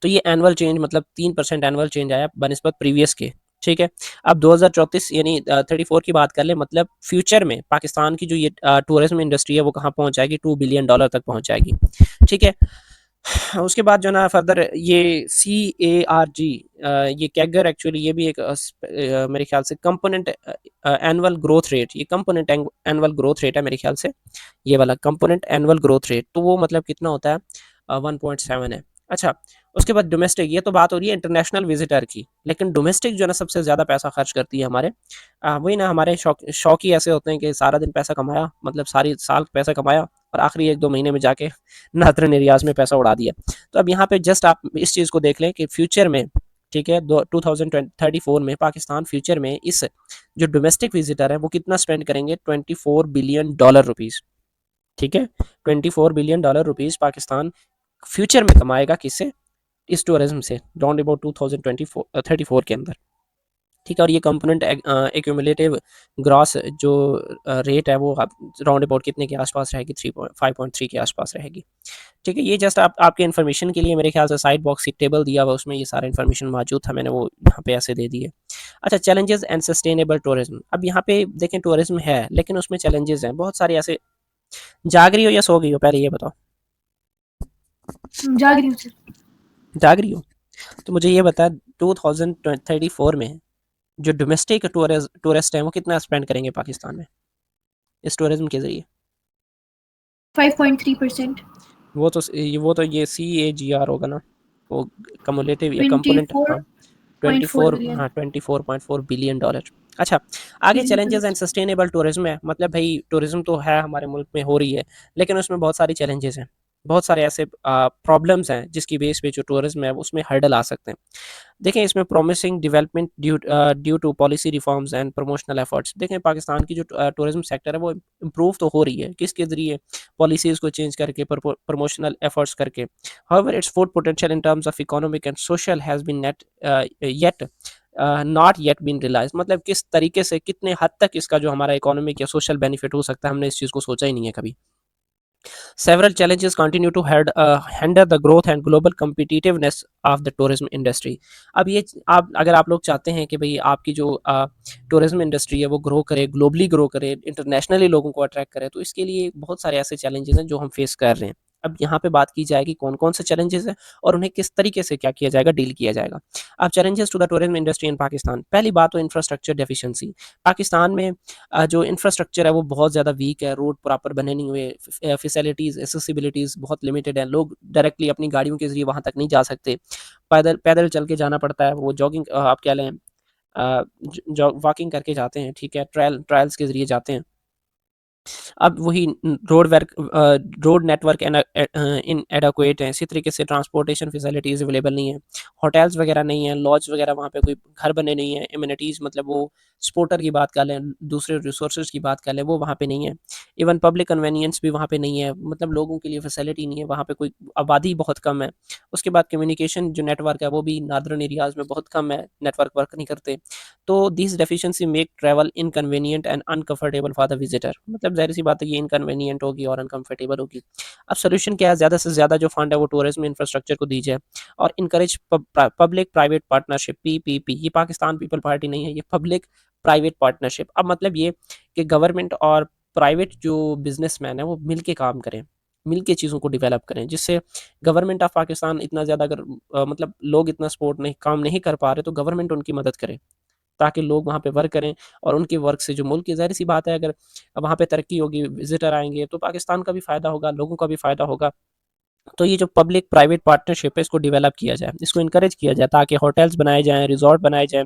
तो ये एनुअल चेंज, मतलब 3% एनुअल चेंज आया बनस्बत प्रीवियस के, ठीक है। अब 2034 यानी 34 की बात कर ले, मतलब फ्यूचर में पाकिस्तान की जो ये टूरिज्म इंडस्ट्री है वो कहाँ पहुँच जाएगी, 2 बिलियन डॉलर तक पहुँच जाएगी, ठीक है। उसके बाद जो ना फर्दर ये CARG, ये कैगर, एक्चुअली ये भी एक मेरे ख्याल से कंपोनेंट एनुअल ग्रोथ रेट, ये कंपोनेंट एनुअल ग्रोथ रेट है मेरे ख्याल से, ये वाला कंपोनेंट एनुअल ग्रोथ रेट, तो वो मतलब कितना होता है, 1.7 है। अच्छा, उसके बाद डोमेस्टिक, ये तो बात हो रही है इंटरनेशनल विजिटर की, लेकिन डोमेस्टिक जो है ना सबसे ज़्यादा पैसा खर्च करती है हमारे, वही ना, हमारे शौक ही ऐसे होते हैं कि सारा दिन पैसा कमाया, मतलब सारी साल पैसा कमाया, और आखिरी 1-2 महीने में जाके नादरन एरियाज़ में पैसा उड़ा दिया। तो अब यहाँ पे जस्ट आप इस चीज़ को देख लें कि फ्यूचर में, ठीक है, 2034 में पाकिस्तान फ्यूचर में इस जो डोमेस्टिक विजिटर है वो कितना स्पेंड करेंगे, 24 बिलियन डॉलर रुपीज़, ठीक है। 24 billion dollar rupees Pakistan future में कमाएगा, किससे, इस टूरिज्म से, राउंड अबाउट 2024 34 के अंदर। ठीक है, और ये कंपोनेंट एक्यूमुलेटिव ग्रॉस जो रेट है वो राउंड अबाउट कितने के आसपास रहेगी, 5.3 के आसपास रहेगी। ठीक है, ये जस्ट आपके इन्फॉर्मेशन के लिए मेरे ख्याल से साइड बॉक्स एक टेबल दिया हुआ, उसमें ये सारा इन्फॉर्मेशन मौजूद था, मैंने वो यहाँ पे ऐसे दे दिए। अच्छा, चैलेंजेस एंड सस्टेनेबल टूरिज्म। अब यहाँ पे देखें टूरिज्म है लेकिन उसमें चैलेंजेस हैं बहुत सारे ऐसे। जाग रही हो या सो गई हो, पहले ये बताओ। जाग रही हूँ सर। जाग रही हो, तो मुझे ये बता 2034 में जो डोमेस्टिक टूरिस्ट हैं वो कितना स्पेंड करेंगे पाकिस्तान में इस टूरिज्म के ज़रिए। 5.3%। वो तो ये CAGR होगा ना, वो कमुलेटिव या कंपोनेंट। हाँ, 24.4 24, बिलियन। हाँ, $24.4 बिलियन। अच्छा, आगे चैलेंजेस एंड सस्टेनेबल टूरिज्म है, मतलब भाई टूरिज्म तो है हमारे मुल्क में हो रही है, लेकिन उसमें बहुत सारी चैलेंजेस हैं, बहुत सारे ऐसे प्रॉब्लम्स हैं जिसकी बेस पे जो टूरिज्म है उसमें हर्डल आ सकते हैं। देखें इसमें promising development due to policy reforms and promotional efforts. देखें पाकिस्तान की जो टूरिज्म सेक्टर है वो इम्प्रूव तो हो रही है, किसके ज़रिए, पॉलिसीज़ को चेंज करके, प्रमोशनल एफर्ट्स करके। However its full potential in terms of economic and social has been not yet not yet been realise. मतलब किस तरीके से, कितने हद तक इसका जो हमारा इकोनॉमिक या सोशल बेनिफिट हो सकता है, हमने इस चीज़ को सोचा ही नहीं है कभी। Several challenges continue to hinder the growth and global competitiveness of the tourism industry. अब ये आप अगर आप लोग चाहते हैं कि भाई आपकी जो टूरिज्म इंडस्ट्री है वो ग्रो करे, ग्लोबली ग्रो करे, इंटरनेशनली लोगों को अट्रैक्ट करे, तो इसके लिए बहुत सारे ऐसे चैलेंजेस हैं जो हम फेस कर रहे हैं। अब यहाँ पे बात की जाएगी कौन कौन से चैलेंजेस हैं और उन्हें किस तरीके से क्या किया जाएगा, डील किया जाएगा। अब challenges to the tourism industry in Pakistan, पहली बात तो इंफ्रास्ट्रक्चर डेफिशिएंसी। पाकिस्तान में जो इंफ्रास्ट्रक्चर है वो बहुत ज़्यादा वीक है, रोड प्रॉपर बने नहीं हुए, फैसिलिटीज़, एक्सेसिबिलिटीज़ बहुत लिमिटेड है, लोग डायरेक्टली अपनी गाड़ियों के ज़रिए वहाँ तक नहीं जा सकते, पैदल पैदल चल के जाना पड़ता है, वो जॉगिंग आप कह लें, वॉकिंग करके जाते हैं, ठीक है, ट्रायल्स के ज़रिए जाते हैं। अब वही रोड नेटवर्क इन एडाक्वेट है, इसी तरीके से ट्रांसपोर्टेशन फैसिलिटीज़ अवेलेबल नहीं है, होटल्स वगैरह नहीं है, लॉज वगैरह वहाँ पे कोई घर बने नहीं है, इम्यूनिटीज़ मतलब वो स्पोर्टर की बात कर लें, दूसरे रिसोर्सेज की बात कर लें, वो वहाँ पे नहीं है। इवन पब्लिक कन्वीनियंस भी वहाँ पे नहीं है, मतलब लोगों के लिए फैसिलिटी नहीं है, वहाँ पे कोई आबादी बहुत कम है। उसके बाद कम्युनिकेशन जो नेटवर्क है वो भी नादरन एरियाज़ में बहुत कम है, नेटवर्क वर्क नहीं करते। तो this deficiency make travel inconvenient and uncomfortable for the visitor. मतलब ज़ाहिर सी बात है ये इनकन्वीनियंट होगी और अनकंफर्टेबल होगी। अब सोल्यूशन क्या है, ज़्यादा से ज़्यादा जो फंड है वो टूरिज्म इंफ्रास्ट्रक्चर को दी जाए और encourage public private partnership, PPP। ये पाकिस्तान पीपल पार्टी नहीं है, ये पब्लिक प्राइवेट पार्टनरशिप। अब मतलब ये कि गवर्नमेंट और प्राइवेट जो बिजनेसमैन है वो मिल के काम करें, मिल के चीज़ों को डेवलप करें, जिससे गवर्नमेंट ऑफ पाकिस्तान इतना ज़्यादा अगर मतलब लोग इतना सपोर्ट नहीं, काम नहीं कर पा रहे, तो गवर्नमेंट उनकी मदद करे ताकि लोग वहाँ पे वर्क करें और उनके वर्क से जो मुल्क की ज़ाहिर सी बात है, अगर वहाँ पे तरक्की होगी, विजिटर आएंगे, तो पाकिस्तान का भी फ़ायदा होगा, लोगों का भी फ़ायदा होगा। तो ये जो पब्लिक प्राइवेट पार्टनरशिप है इसको डेवलप किया जाए, इसको इनकरेज किया जाए ताकि होटल्स बनाए जाएँ, रिजॉर्ट बनाए जाएँ,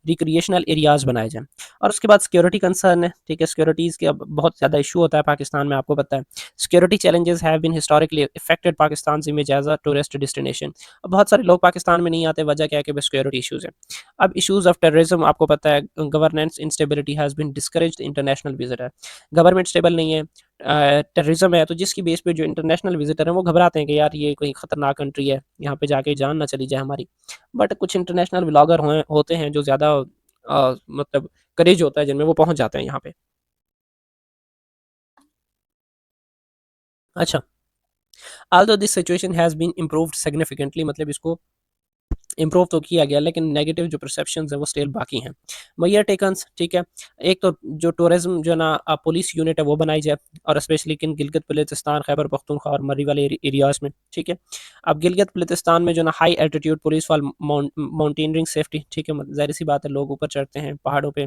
रिक्रिएशनल एरियाज़ बनाए जाएँ। और उसके बाद सिक्योरिटी कंसर्न है, ठीक है, सिक्योरिटीज़ के अब बहुत ज़्यादा इशू होता है पाकिस्तान में, आपको पता है। Security challenges have been historically affected Pakistan image as a tourist destination. अब बहुत सारे लोग पाकिस्तान में नहीं आते, वजह क्या है कि सिक्योरिटी इशूज़ है। अब इशूज़ ऑफ टेररिज्म, आपको पता है, governance instability has been discouraged international visitor. Government stable नहीं है, टेररिज्म है, तो जिसकी बेस पे जो इंटरनेशनल विजिटर हैं वो घबराते हैं कि यार ये कोई ख़तरनाक कंट्री है, यहाँ पे जाके जान ना चली जाए हमारी। बट कुछ इंटरनेशनल व्लॉगर होते हैं जो ज़्यादा मतलब करेज होता है जिनमें, वो पहुँच जाते हैं यहाँ पे। अच्छा, although this situation has been improved significantly, मतलब इसको इम्प्रूव तो किया गया लेकिन नेगेटिव जो परसेप्शन है वो स्टिल बाकी हैं। मैयर टेकन्स, ठीक है, एक तो जो टूरिज्म जो ना पुलिस यूनिट है वो बनाई जाए, और स्पेशली किन गिलगित बल्तिस्तान, खैबर पख्तूनख्वा और मरी वाले एरियाज़ में, ठीक है। अब गिलगित बल्तिस्तान में जो ना high altitude police for mountaineering safety, ठीक है, ज़ाहिर सी बात है लोग ऊपर चढ़ते हैं पहाड़ों पे,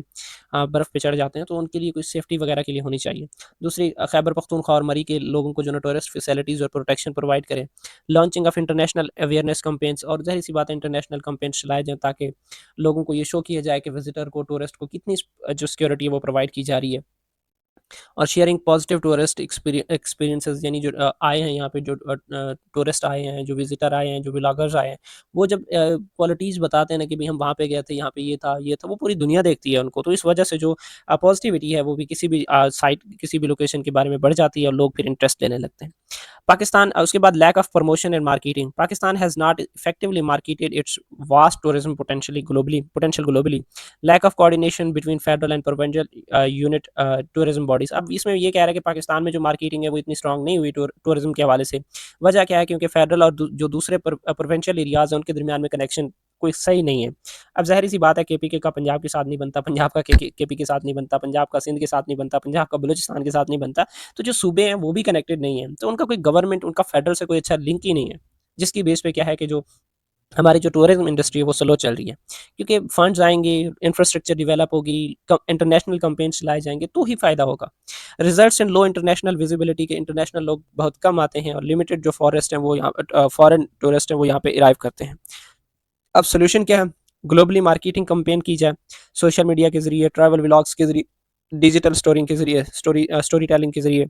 बर्फ़ पे चढ़ जाते हैं, तो उनके लिए कोई सेफ्टी वगैरह के लिए होनी चाहिए। दूसरी खैबर पख्तूनख्वा और मरी के लोगों को जो ना टूरिस्ट फैसिलिटीज़ और प्रोटेक्शन प्रोवाइड करें। Launching of international awareness campaigns, और ज़ाहिर सी बात है इंटरनेशनल कैंपेन्स चलाए जाएँ ताकि लोगों को ये शो किया जाए कि विजिटर को, टूरिस्ट को कितनी जो सिक्योरिटी है वो प्रोवाइड की जा रही है। और शेयरिंग पॉजिटिव टूरिस्ट एक्सपीरियंसेस, यानी जो आए हैं यहाँ पे, जो टूरिस्ट आए हैं, जो विजिटर आए हैं, जो ब्लॉगर्स आए हैं, वो जब क्वालिटीज़ बताते हैं ना कि भाई हम वहाँ पे गए थे, यहाँ पे ये था, वो पूरी दुनिया देखती है उनको। तो इस वजह से जो पॉजिटिविटी है वो भी किसी भी साइट, किसी भी लोकेशन के बारे में बढ़ जाती है और लोग फिर इंटरेस्ट लेने लगते हैं। पाकिस्तान, उसके बाद lack of promotion and marketing. Pakistan has not effectively marketed its vast tourism potential globally. Lack of coordination between federal and provincial unit tourism bodies. अब इसमें ये कह रहा है कि पाकिस्तान में जो मार्केटिंग है वो इतनी स्ट्रांग नहीं हुई टूरिज्म के हवाले से। वजह क्या है? क्योंकि फेडरल और जो दूसरे प्रोविंशियल एरियाज हैं उनके दरमियान में कनेक्शन कोई सही नहीं है। अब ज़ाहिर सी बात है, केपीके का पंजाब के साथ नहीं बनता, पंजाब का केपी के साथ नहीं बनता, पंजाब का सिंध के साथ नहीं बनता, पंजाब का बलूचिस्तान के साथ नहीं बनता। तो जो सूबे हैं वो भी कनेक्टेड नहीं है, तो उनका कोई गवर्नमेंट, उनका फेडरल से कोई अच्छा लिंक ही नहीं है, जिसकी बेस पे क्या है कि जो हमारी जो टूरिज्म इंडस्ट्री है वो स्लो चल रही है। क्योंकि फंड्स आएंगे, इंफ्रास्ट्रक्चर डेवलप होगी, इंटरनेशनल कंपेन्स चलाए जाएंगे तो ही फायदा होगा। Results in low international visibility के, इंटरनेशनल लोग बहुत कम आते हैं और लिमिटेड जो फॉरेस्ट हैं वो यहाँ फॉरेन टूरिस्ट हैं वो यहाँ पे अराइव करते हैं। अब सोल्यूशन क्या है? ग्लोबली मार्केटिंग कंपेन की जाए, सोशल मीडिया के जरिए, ट्रैवल व्लॉग्स के जरिए, डिजिटल स्टोरिंग के जरिए, स्टोरी टेलिंग के जरिए,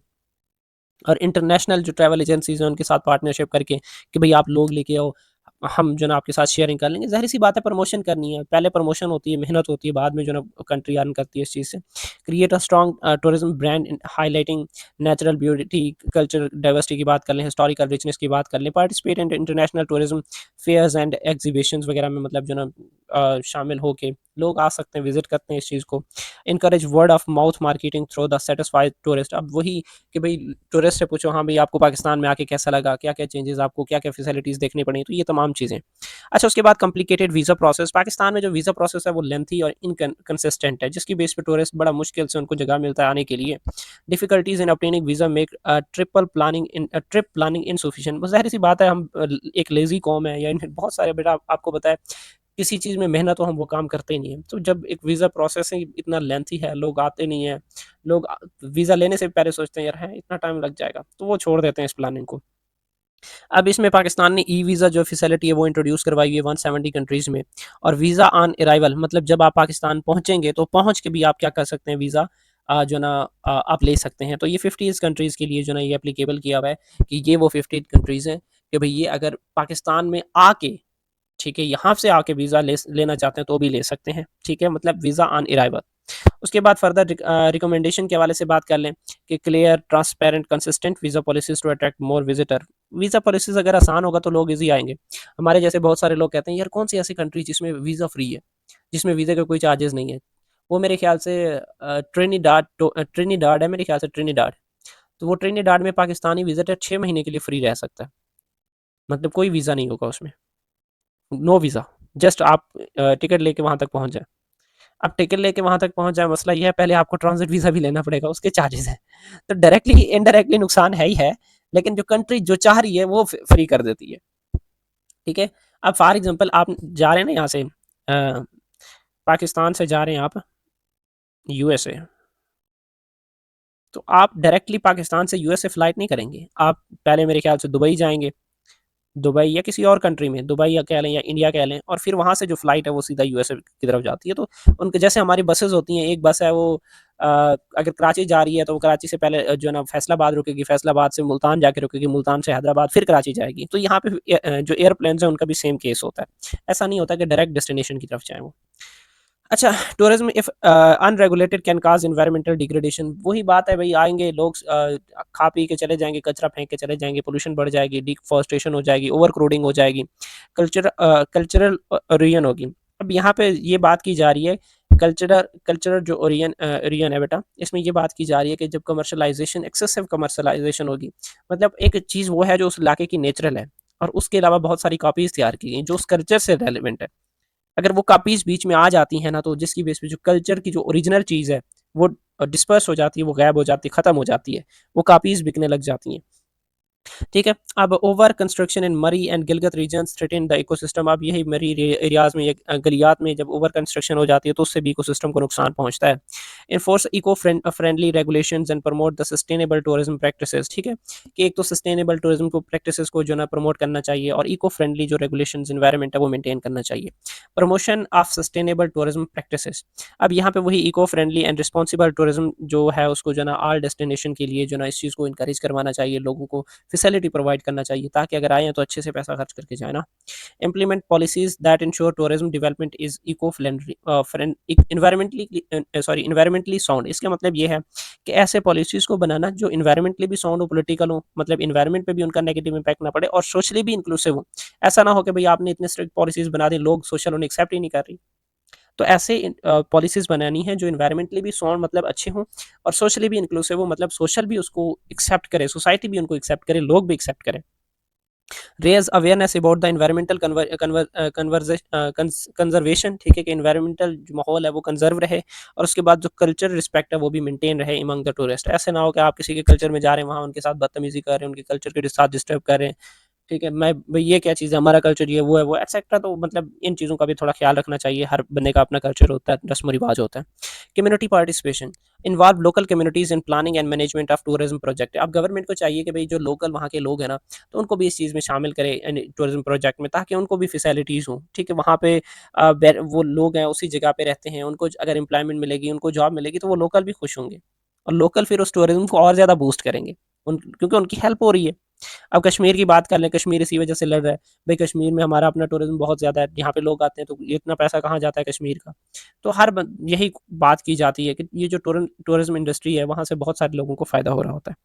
और इंटरनेशनल जो ट्रैवल एजेंसीज हैं उनके साथ पार्टनरशिप करके कि भाई आप लोग लेके आओ, हम जो ना आपके साथ शेयरिंग कर लेंगे। ज़ाहिर सी बात है, प्रमोशन करनी है, पहले प्रमोशन होती है, मेहनत होती है, बाद में जो ना कंट्री अर्न करती है इस चीज़ से। Create a strong tourism brand highlighting natural beauty, culture diversity की बात कर लें, हिस्टोरिकल रिचनेस की बात कर लें, participate in international tourism fairs and exhibition वगैरह में, मतलब जो ना शामिल होके लोग आ सकते हैं, विजिट करते हैं इस चीज़ को। Encourage word of mouth marketing through the satisfied tourist. अब वही कि भाई टूरिस्ट से पूछो, हाँ भाई आपको पाकिस्तान में आके कैसा लगा, क्या क्या चेंजेस, आपको क्या क्या फैसिलिटीज़ देखनी पड़ी, तो ये तमाम चीज़ें। अच्छा, उसके बाद कॉम्प्लिकेटेड वीज़ा प्रोसेस। पाकिस्तान में जो वीज़ा प्रोसेस है वो लेंथी और इनकंसिस्टेंट है, जिसकी बेस पे टूरिस्ट बड़ा मुश्किल से उनको जगह मिलता है आने के लिए। Difficulties in obtaining visa make trip planning insufficient. ज़ाहिर सी बात है, हम एक लेजी कौम है, या बहुत सारे, बेटा आपको पता है, किसी चीज़ में मेहनत हो हम वो काम करते ही नहीं है। तो जब एक वीज़ा प्रोसेसिंग इतना लेंथी है, लोग आते नहीं हैं, लोग वीज़ा लेने से पहले सोचते हैं यार है इतना टाइम लग जाएगा, तो वो छोड़ देते हैं इस प्लानिंग को। अब इसमें पाकिस्तान ने ई वीज़ा जो फैसिलिटी है वो इंट्रोड्यूस करवाई है 170 कंट्रीज़ में। और वीज़ा ऑन अराइवल, मतलब जब आप पाकिस्तान पहुंचेंगे तो पहुंच के भी आप क्या कर सकते हैं, वीज़ा जो ना आप ले सकते हैं। तो ये 50 कंट्रीज़ के लिए जो ना ये एप्लीकेबल किया हुआ है कि ये वो 50 कंट्रीज़ हैं कि भाई ये अगर पाकिस्तान में आके, ठीक है, यहाँ से आके वीज़ा लेना चाहते हैं तो भी ले सकते हैं, ठीक है, मतलब वीज़ा ऑन अराइवल। उसके बाद फर्दर रिकमेंडेशन के हवाले से बात कर लें कि clear, transparent, consistent visa policies to attract more visitor. Visa policies अगर आसान होगा तो लोग इजी आएंगे। हमारे जैसे बहुत सारे लोग कहते हैं यार कौन सी ऐसी कंट्री जिसमें वीज़ा फ्री है, जिसमें वीज़ा का कोई चार्जेस नहीं है। वो मेरे ख्याल से ट्रिनिडाड है, मेरे ख्याल से ट्रिनिडाड। तो वो ट्रिनिडाड में पाकिस्तानी विजिटर 6 महीने के लिए फ्री रह सकता है, मतलब कोई वीज़ा नहीं होगा उसमें, नो वीज़ा, जस्ट आप टिकट लेके वहाँ तक पहुँच जाए। अब टिकट लेके वहाँ तक पहुँच जाए, मसला ये है पहले आपको ट्रांजिट वीज़ा भी लेना पड़ेगा, उसके चार्जेस हैं। तो डायरेक्टली इनडायरेक्टली नुकसान है ही है, लेकिन जो कंट्री जो चाह रही है वो फ्री कर देती है, ठीक है। अब फॉर एग्जांपल आप जा रहे हैं ना यहाँ से, पाकिस्तान से जा रहे हैं आप यूएसए, तो आप डायरेक्टली पाकिस्तान से यूएसए फ्लाइट नहीं करेंगे, आप पहले मेरे ख्याल से दुबई जाएंगे, दुबई या किसी और कंट्री में, दुबई या कह लें या इंडिया कह लें, और फिर वहाँ से जो फ्लाइट है वो सीधा यूएसए की तरफ जाती है। तो उनके जैसे हमारी बसेस होती हैं, एक बस है वो अगर कराची जा रही है तो वो कराची से पहले जो है ना फैसलाबाद रुकेगी, फैसलाबाद से मुल्तान जाके रुकेगी, मुल्तान से हैदराबाद, फिर कराची जाएगी। तो यहाँ पे जो एयरप्लेन है उनका भी सेम केस होता है, ऐसा नहीं होता कि डायरेक्ट डेस्टिनेशन की तरफ जाए वो। अच्छा, tourism if unregulated can cause environmental degradation. वही बात है भाई, आएंगे लोग खा पी के चले जाएंगे, कचरा फेंक के चले जाएंगे, पोल्यूशन बढ़ जाएगी, डिफॉरेस्टेशन हो जाएगी, ओवर क्राउडिंग हो जाएगी, कल्चरल ओरियन होगी। अब यहाँ पे ये बात की जा रही है, कल्चरल कल्चरल जो ओरियन है बेटा, इसमें ये बात की जा रही है कि जब कमर्शलाइजेशन, एक्सेसिव कमर्शलाइजेशन होगी, मतलब एक चीज़ वो है जो उस इलाके की नेचुरल है, और उसके अलावा बहुत सारी कॉपीज तैयार की गई जो उस कल्चर से रेलिवेंट है। अगर वो कॉपीज बीच में आ जाती हैं ना, तो जिसकी बेस पे जो कल्चर की जो ओरिजिनल चीज़ है वो डिस्पर्स हो जाती है, वो गायब हो जाती है, ख़त्म हो जाती है, वो कॉपीज बिकने लग जाती हैं। ठीक है। अब over construction in Murree and Gilgit regions threaten the ecosystem. अब यही मरी एरियाज में, गलियात में जब ओवर कंस्ट्रक्शन हो जाती है तो उससे भी इकोसिस्टम को नुकसान पहुंचता है। Enforce eco friendly regulations and promote the sustainable tourism practices. ठीक है, कि एक तो सस्टेनेबल टूरिज्म को प्रैक्टिसेस को जो ना प्रमोट करना चाहिए, और इको फ्रेंडली जो रेगुलेशंस इन्वायरमेंट है वो मेंटेन करना चाहिए। Promotion of sustainable tourism practices. अब यहाँ पे वही eco friendly and responsible tourism जो है उसको जो ना ऑल डेस्टिनेशन के लिए जो ना इस चीज़ को इंकरेज करवाना चाहिए, लोगों को फैसिलिटी प्रोवाइड करना चाहिए, ताकि अगर आए तो अच्छे से पैसा खर्च करके जाए ना। Implement policies that ensure tourism development is eco friendly, environmentally sound. इसका मतलब ये है कि ऐसे पॉलिसीज को बनाना जो इन्वायरमेंटली भी साउंड हो, पोलिटिकल हो, मतलब इन्वायरमेंट पे भी उनका नेगेटिव इंपैक्ट ना पड़े, और सोशली भी इंक्लूसिव हो। ऐसा ना हो कि भाई आपने इतने स्ट्रिक्ट पॉलिसीज बना दी, लोग सोशल उन्हें एक्सेप्ट ही नहीं कर रही। तो ऐसे पॉलिसीज बनानी है जो इन्वायरमेंटली भी साउंड मतलब अच्छे हों, और सोशली भी इंक्लूसिव हो, मतलब सोशल भी उसको एक्सेप्ट करे, सोसाइटी भी उनको एक्सेप्ट करे, लोग भी एक्सेप्ट करें। Raise awareness about the environmental conservation. ठीक है, कि इन्वायरमेंटल जो माहौल है वो कंजर्व रहे, और उसके बाद जो कल्चर रिस्पेक्ट है वो भी मेंटेन रहे इमंग द टूरिस्ट। ऐसे ना हो कि आप किसी के कल्चर में जा रहे हैं, वहाँ उनके साथ बदतमीजी कर रहे हैं, उनके कल्चर के साथ डिस्टर्ब कर रहे हैं। ठीक है, मैं भाई ये क्या चीज़ है, हमारा कल्चर ये वो एक्सेट्रा। तो मतलब इन चीज़ों का भी थोड़ा ख्याल रखना चाहिए, हर बंदे का अपना कल्चर होता है, रस्म रिवाज होता है। Community participation involve local communities in planning and management of tourism project. अब गवर्नमेंट को चाहिए कि भाई जो लोकल वहाँ के लोग हैं ना, तो उनको भी इस चीज़ में शामिल करें टूरिज्म प्रोजेक्ट में, ताकि उनको भी फैसिलिटीज़ हों। ठीक है, वहाँ पे वो लोग हैं उसी जगह पे रहते हैं, उनको अगर एम्प्लॉयमेंट मिलेगी, उनको जॉब मिलेगी, तो वो लोकल भी खुश होंगे, और लोकल फिर उस टूरिज्म को और ज़्यादा बूस्ट करेंगे, क्योंकि उनकी हेल्प हो रही है। अब कश्मीर की बात कर लें, कश्मीर इसी वजह से लड़ रहा है। भाई कश्मीर में हमारा अपना टूरिज्म बहुत ज़्यादा है, यहाँ पे लोग आते हैं, तो इतना पैसा कहाँ जाता है कश्मीर का। तो यही बात की जाती है कि ये जो टूरिज्म इंडस्ट्री है वहाँ से बहुत सारे लोगों को फ़ायदा हो रहा होता है।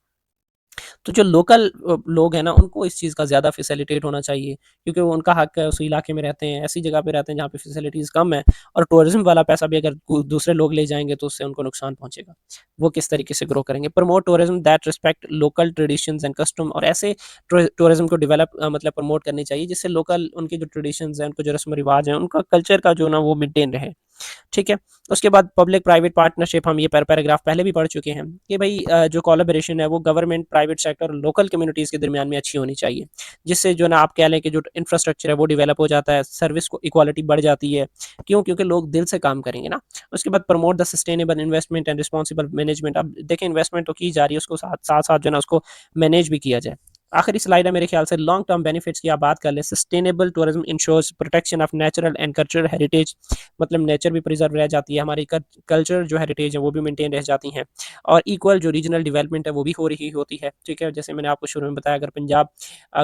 तो जो लोकल लोग हैं ना, उनको इस चीज़ का ज़्यादा फैसिलिटेट होना चाहिए, क्योंकि वो उनका हक है, उस इलाके में रहते हैं, ऐसी जगह पे रहते हैं जहाँ पे फैसिलिटीज़ कम है, और टूरिज्म वाला पैसा भी अगर दूसरे लोग ले जाएंगे तो उससे उनको नुकसान पहुंचेगा। वो किस तरीके से ग्रो करेंगे। Promote tourism that respect local traditions and custom. और ऐसे टूरिज्म को डेवलप मतलब प्रमोट करनी चाहिए जिससे लोकल उनके जो ट्रेडिशंस हैं, उनको जो रस्म रिवाज हैं, उनका कल्चर का जो ना वो मेंटेन रहे। ठीक है, उसके बाद पब्लिक प्राइवेट पार्टनरशिप, हम ये पैराग्राफ पहले भी पढ़ चुके हैं कि भाई जो कोलैबोरेशन है वो गवर्नमेंट, प्राइवेट सेक्टर और लोकल कम्युनिटीज़ के दरमियान में अच्छी होनी चाहिए, जिससे जो ना आप कह लें कि जो इंफ्रास्ट्रक्चर है वो डेवलप हो जाता है, सर्विस को इक्वालिटी बढ़ जाती है। क्यों? क्योंकि लोग दिल से काम करेंगे ना। उसके बाद promote the sustainable investment and responsible management. अब देखें, इन्वेस्टमेंट तो की जा रही है, उसको साथ साथ साथ जो ना उसको मैनेज भी किया जाए। आखिरी स्लाइड है मेरे ख्याल से, लॉन्ग टर्म बेनिफिट्स की आप बात कर लें। Sustainable tourism ensures protection of natural and cultural heritage, मतलब नेचर भी प्रिजर्व रह जाती है, हमारी कल्चर जो हेरिटेज है वो भी मेंटेन रह जाती हैं, और इक्वल जो रीजनल डेवलपमेंट है वो भी हो रही होती है। ठीक है, जैसे मैंने आपको शुरू में बताया, अगर पंजाब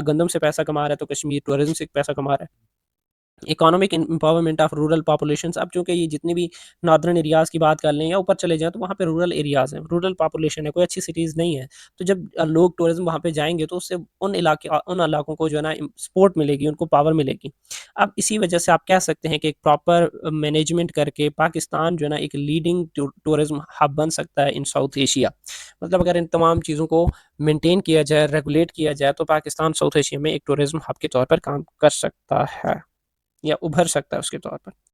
गंदम से पैसा कमा रहा है, तो कश्मीर टूरिज्म से पैसा कमा रहा है। Economic empowerment of rural populations. अब चूंकि ये जितने भी नॉर्दर्न एरियाज़ की बात कर लें या ऊपर चले जाएँ, तो वहाँ पे रूरल एरियाज़ हैं, रूरल पॉपुलेशन है, कोई अच्छी सिटीज़ नहीं है। तो जब लोग टूरिज्म वहाँ पे जाएंगे तो उससे उन इलाकों को जो है ना सपोर्ट मिलेगी, उनको पावर मिलेगी। अब इसी वजह से आप कह सकते हैं कि एक प्रॉपर मैनेजमेंट करके पाकिस्तान जो है ना एक लीडिंग टूरिज्म हब बन सकता है इन साउथ एशिया। मतलब अगर इन तमाम चीज़ों को मेंटेन किया जाए, रेगुलेट किया जाए, तो पाकिस्तान साउथ एशिया में एक टूरिज्म हब के तौर पर काम कर सकता है, या उभर सकता है उसके तौर पर।